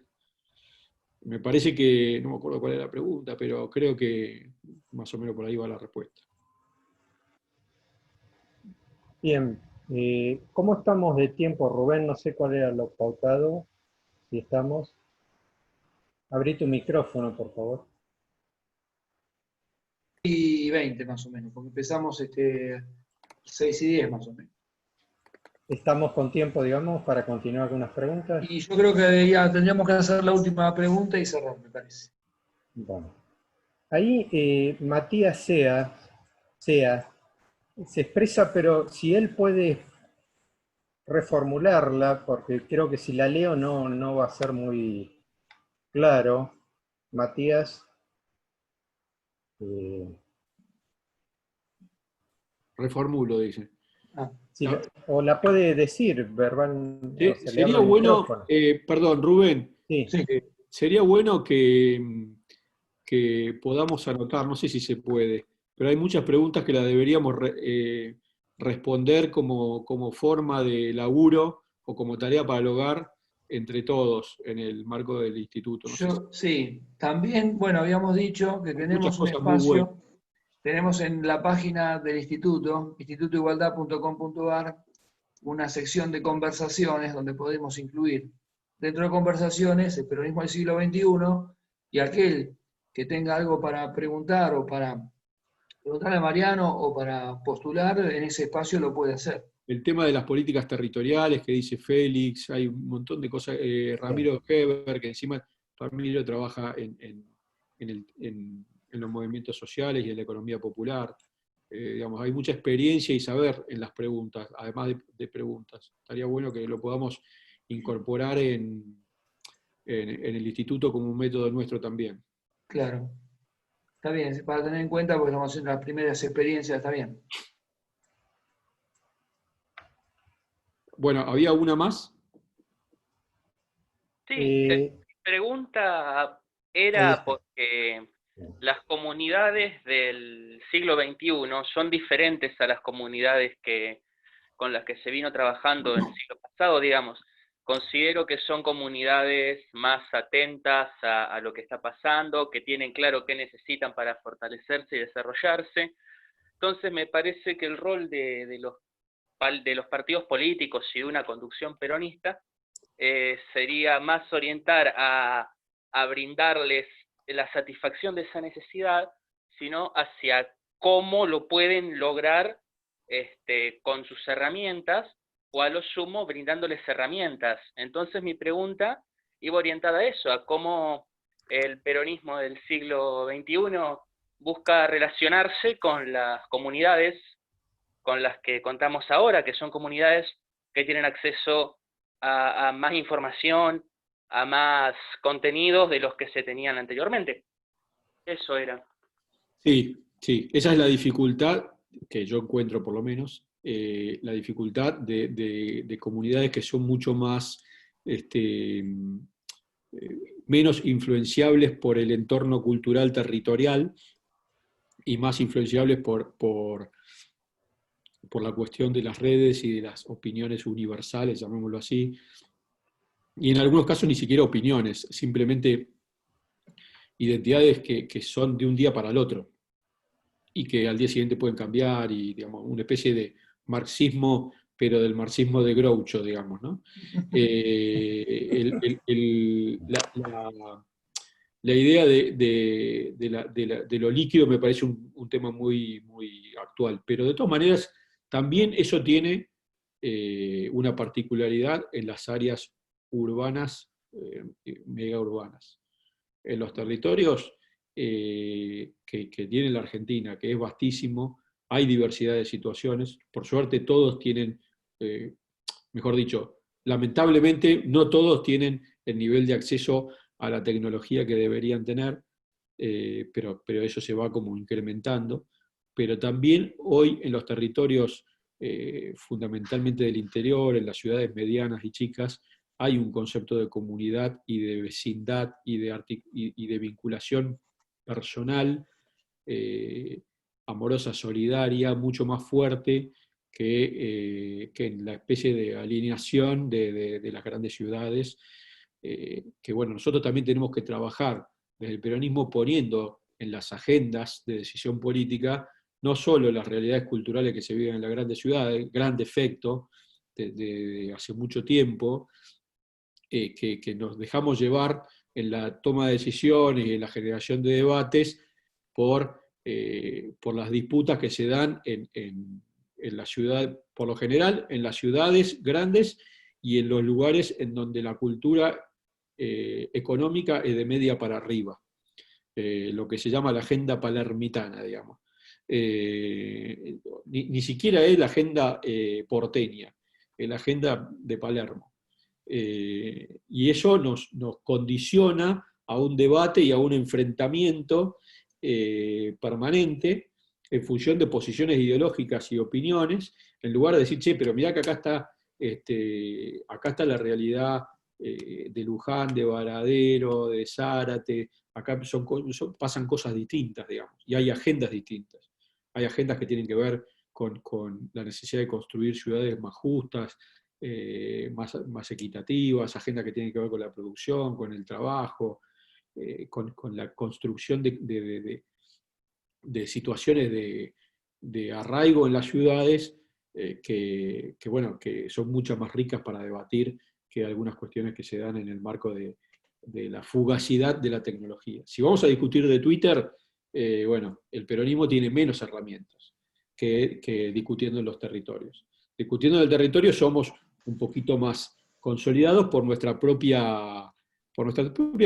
Me parece que, no me acuerdo cuál era la pregunta, pero creo que más o menos por ahí va la respuesta. Bien, ¿cómo estamos de tiempo, Rubén? No sé cuál era lo pautado, si estamos. Abrí tu micrófono, por favor. Y 20 más o menos, porque empezamos 6:10 más o menos. Estamos con tiempo, digamos, para continuar con unas preguntas. Y yo creo que ya tendríamos que hacer la última pregunta y cerrar, me parece. Bueno. Ahí Matías Sea se expresa, pero si él puede reformularla, porque creo que si la leo no va a ser muy claro. Matías. Reformulo, dice. Si No. o la puede decir verbal, o sea, le Sería abro el bueno, micrófono. perdón, Rubén, Sí. Sí. sería bueno que podamos anotar, no sé si se puede, pero hay muchas preguntas que las deberíamos responder como forma de laburo o como tarea para el hogar entre todos en el marco del instituto. No sé si Sí, también, bueno, habíamos dicho que hay muchas tenemos un cosas muy buenas. espacio, tenemos en la página del instituto, institutoigualdad.com.ar, una sección de conversaciones donde podemos incluir dentro de conversaciones el peronismo del siglo XXI, y aquel que tenga algo para preguntar o para preguntarle a Mariano o para postular, en ese espacio lo puede hacer. El tema de las políticas territoriales que dice Félix, hay un montón de cosas. Ramiro Heber, que encima Ramiro trabaja en los movimientos sociales y en la economía popular. Digamos, hay mucha experiencia y saber en las preguntas, además de preguntas. Estaría bueno que lo podamos incorporar en el instituto como un método nuestro también. Claro, está bien, para tener en cuenta, porque estamos haciendo las primeras experiencias, está bien. Bueno, ¿había una más? Sí, Eh, mi pregunta ahí era está. porque las comunidades del siglo XXI son diferentes a las comunidades con las que se vino trabajando en el siglo pasado, digamos. Considero que son comunidades más atentas a lo que está pasando, que tienen claro qué necesitan para fortalecerse y desarrollarse. Entonces me parece que el rol de los partidos políticos y de una conducción peronista sería más orientar a brindarles la satisfacción de esa necesidad, sino hacia cómo lo pueden lograr con sus herramientas, o a lo sumo brindándoles herramientas. Entonces mi pregunta iba orientada a eso, a cómo el peronismo del siglo XXI busca relacionarse con las comunidades con las que contamos ahora, que son comunidades que tienen acceso a más información, a más contenidos de los que se tenían anteriormente. Eso era. Sí, sí, esa es la dificultad que yo encuentro por lo menos, la dificultad de comunidades que son mucho más, menos influenciables por el entorno cultural territorial y más influenciables por la cuestión de las redes y de las opiniones universales, llamémoslo así, y en algunos casos ni siquiera opiniones, simplemente identidades que son de un día para el otro y que al día siguiente pueden cambiar, y digamos, una especie de marxismo, pero del marxismo de Groucho, digamos, ¿no? La idea de lo líquido me parece un tema muy, muy actual, pero de todas maneras también eso tiene una particularidad en las áreas urbanas, mega urbanas. En los territorios que tiene la Argentina, que es vastísimo, hay diversidad de situaciones, por suerte todos tienen, mejor dicho, lamentablemente no todos tienen el nivel de acceso a la tecnología que deberían tener, pero eso se va como incrementando. Pero también hoy en los territorios fundamentalmente del interior, en las ciudades medianas y chicas, hay un concepto de comunidad y de vecindad y de vinculación personal, amorosa, solidaria, mucho más fuerte que en la especie de alineación de las grandes ciudades, que bueno, nosotros también tenemos que trabajar desde el peronismo poniendo en las agendas de decisión política no solo las realidades culturales que se viven en las grandes ciudades, gran defecto de hace mucho tiempo, que nos dejamos llevar en la toma de decisiones y en la generación de debates por por las disputas que se dan en la ciudad, por lo general, en las ciudades grandes y en los lugares en donde la cultura económica es de media para arriba, lo que se llama la agenda palermitana, digamos. Ni siquiera es la agenda porteña, es la agenda de Palermo. Y eso nos condiciona a un debate y a un enfrentamiento permanente en función de posiciones ideológicas y opiniones, en lugar de decir, che, pero mirá que acá está la realidad de Luján, de Varadero, de Zárate, acá pasan cosas distintas, digamos, y hay agendas distintas. Hay agendas que tienen que ver con la necesidad de construir ciudades más justas, más equitativas, agendas que tienen que ver con la producción, con el trabajo, con la construcción de situaciones de arraigo en las ciudades que son mucho más ricas para debatir que algunas cuestiones que se dan en el marco de la fugacidad de la tecnología. Si vamos a discutir de Twitter, el peronismo tiene menos herramientas que discutiendo en los territorios. Discutiendo en el territorio somos un poquito más consolidados por nuestra propia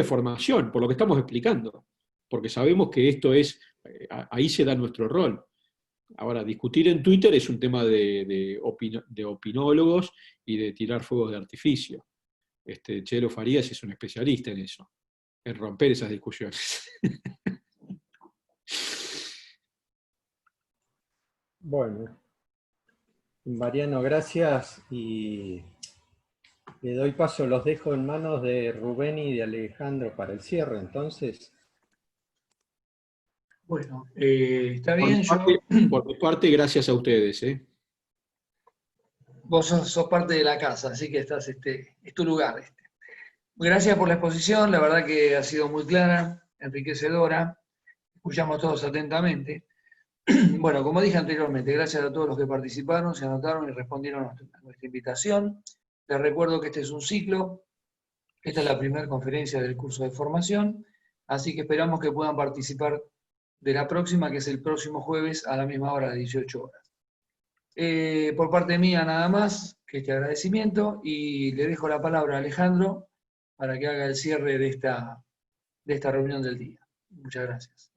formación, por lo que estamos explicando, porque sabemos que esto es, ahí se da nuestro rol. Ahora, discutir en Twitter es un tema de opinólogos y de tirar fuegos de artificio. Chelo Farías es un especialista en eso, en romper esas discusiones. Bueno, Mariano, gracias, y le doy paso, los dejo en manos de Rubén y de Alejandro para el cierre, entonces. Bueno, está bien. Por mi parte, gracias a ustedes. Vos sos parte de la casa, así que estás, es tu lugar. Gracias por la exposición, la verdad que ha sido muy clara, enriquecedora, escuchamos todos atentamente. Bueno, como dije anteriormente, gracias a todos los que participaron, se anotaron y respondieron a nuestra invitación. Les recuerdo que este es un ciclo, esta es la primera conferencia del curso de formación, así que esperamos que puedan participar de la próxima, que es el próximo jueves a la misma hora, de 18 horas. Por parte mía nada más que este agradecimiento, y le dejo la palabra a Alejandro para que haga el cierre de esta reunión del día. Muchas gracias.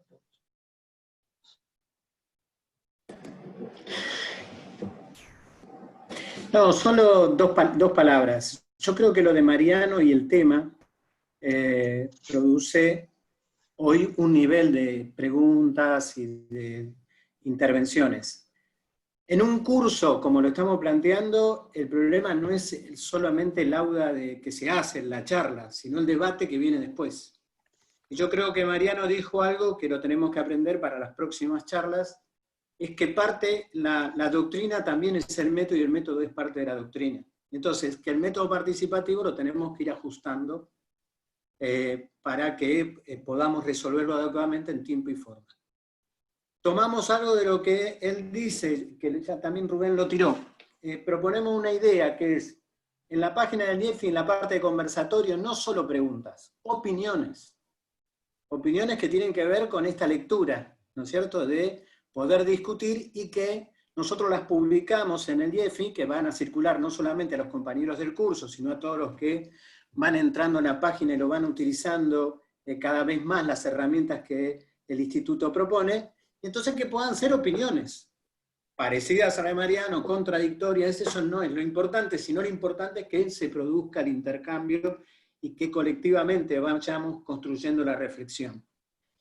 No, solo dos palabras. Yo creo que lo de Mariano y el tema produce hoy un nivel de preguntas y de intervenciones. En un curso, como lo estamos planteando, el problema no es solamente el aula que se hace en la charla, sino el debate que viene después. Y yo creo que Mariano dijo algo que lo tenemos que aprender para las próximas charlas, es que la doctrina también es el método, y el método es parte de la doctrina. Entonces, que el método participativo lo tenemos que ir ajustando para que podamos resolverlo adecuadamente en tiempo y forma. Tomamos algo de lo que él dice, que ya también Rubén lo tiró. Proponemos una idea que es, en la página del IEFI, en la parte de conversatorio, no solo preguntas, opiniones. Opiniones que tienen que ver con esta lectura, ¿no es cierto?, de poder discutir, y que nosotros las publicamos en el IEFI, que van a circular no solamente a los compañeros del curso, sino a todos los que van entrando en la página y lo van utilizando cada vez más las herramientas que el instituto propone, y entonces que puedan ser opiniones parecidas a la de Mariano, contradictorias. Eso no es lo importante, sino lo importante es que se produzca el intercambio y que colectivamente vayamos construyendo la reflexión.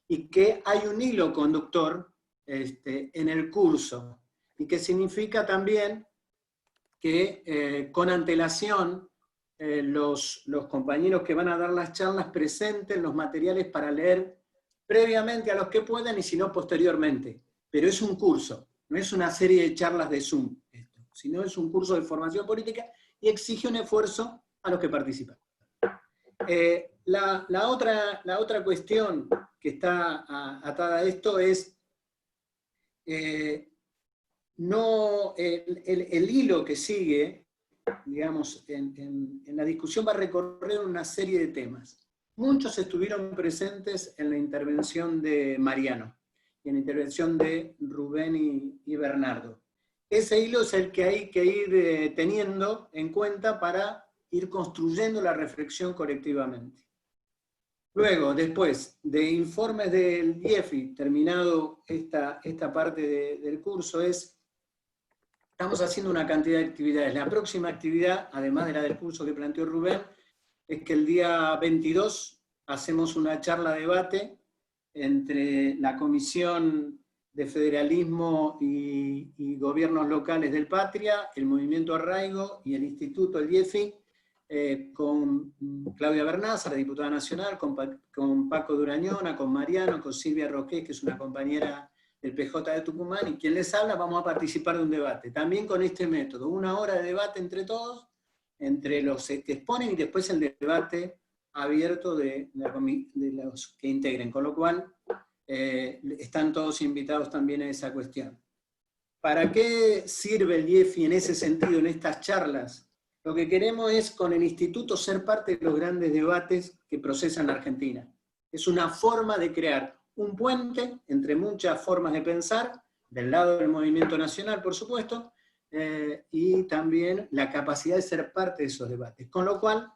Y que hay un hilo conductor en el curso, y que significa también que con antelación los compañeros que van a dar las charlas presenten los materiales para leer previamente a los que puedan, y si no, posteriormente. Pero es un curso, no es una serie de charlas de Zoom, sino es un curso de formación política, y exige un esfuerzo a los que participan. La otra cuestión que está atada a esto es el hilo que sigue, digamos, en la discusión va a recorrer una serie de temas. Muchos estuvieron presentes en la intervención de Mariano, y en la intervención de Rubén y Bernardo. Ese hilo es el que hay que ir teniendo en cuenta para ir construyendo la reflexión colectivamente. Luego, después de informes del IEFI, terminado esta parte del curso, estamos haciendo una cantidad de actividades. La próxima actividad, además de la del curso que planteó Rubén, es que el día 22 hacemos una charla-debate entre la Comisión de Federalismo y Gobiernos Locales del Patria, el Movimiento Arraigo y el Instituto, el IEFI, con Claudia Bernaza, la diputada nacional, con Paco Durañona, con Mariano, con Silvia Roqués, que es una compañera del PJ de Tucumán, y quien les habla, vamos a participar de un debate, también con este método, 1 hora de debate entre todos, entre los que exponen, y después el debate abierto de los que integren, con lo cual están todos invitados también a esa cuestión. ¿Para qué sirve el IEFI en ese sentido, en estas charlas? Lo que queremos es, con el instituto, ser parte de los grandes debates que procesan la Argentina. Es una forma de crear un puente entre muchas formas de pensar, del lado del movimiento nacional, por supuesto, y también la capacidad de ser parte de esos debates. Con lo cual,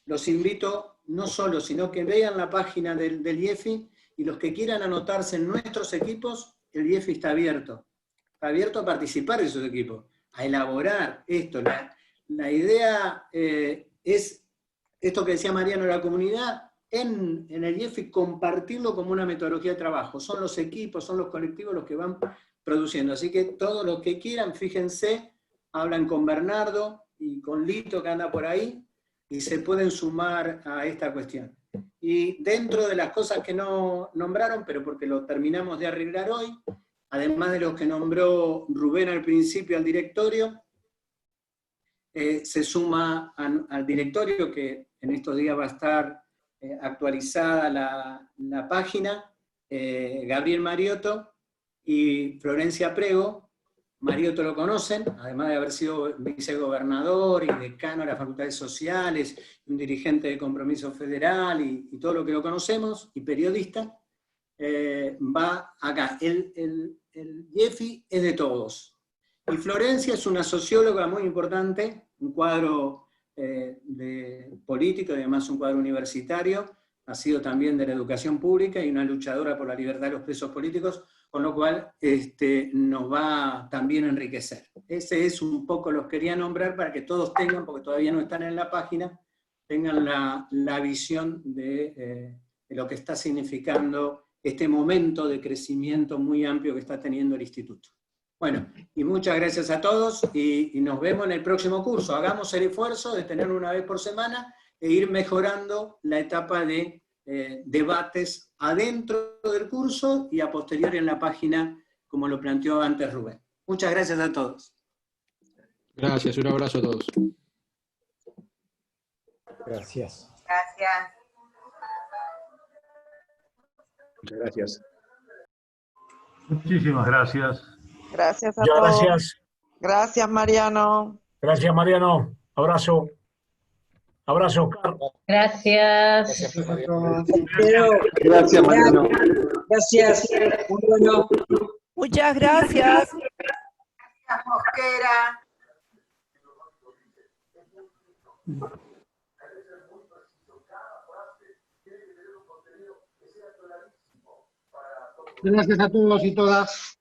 los invito, no solo, sino que vean la página del IEFI, y los que quieran anotarse en nuestros equipos, el IEFI está abierto. Está abierto a participar de esos equipos, a elaborar esto. La idea es, esto que decía Mariano de la comunidad, en el IEFI compartirlo como una metodología de trabajo. Son los equipos, son los colectivos los que van produciendo. Así que todos los que quieran, fíjense, hablan con Bernardo y con Lito, que anda por ahí, y se pueden sumar a esta cuestión. Y dentro de las cosas que no nombraron, pero porque lo terminamos de arreglar hoy, además de los que nombró Rubén al principio al directorio, se suma al directorio, que en estos días va a estar actualizada la página, Gabriel Mariotto y Florencia Prego. Mariotto lo conocen, además de haber sido vicegobernador y decano de las facultades sociales, un dirigente de Compromiso Federal y todo lo que lo conocemos, y periodista, va acá. El IEFI es de todos. Y Florencia es una socióloga muy importante, un cuadro de político y además un cuadro universitario, ha sido también de la educación pública y una luchadora por la libertad de los presos políticos, con lo cual nos va también a enriquecer. Ese es un poco, los quería nombrar para que todos tengan, porque todavía no están en la página, tengan la visión de lo que está significando este momento de crecimiento muy amplio que está teniendo el instituto. Bueno, y muchas gracias a todos, y nos vemos en el próximo curso. Hagamos el esfuerzo de tenerlo una vez por semana e ir mejorando la etapa de debates adentro del curso y a posteriori en la página, como lo planteó antes Rubén. Muchas gracias a todos. Gracias, un abrazo a todos. Gracias. Gracias. Muchas gracias. Muchísimas gracias. Gracias a Muchas todos. gracias. Gracias, Mariano. Gracias, Mariano. Abrazo. Abrazo, Oscar. Gracias. Gracias, Mariano. Gracias. Muy bueno. Muchas gracias. Gracias, Mosquera. Gracias a todos y todas.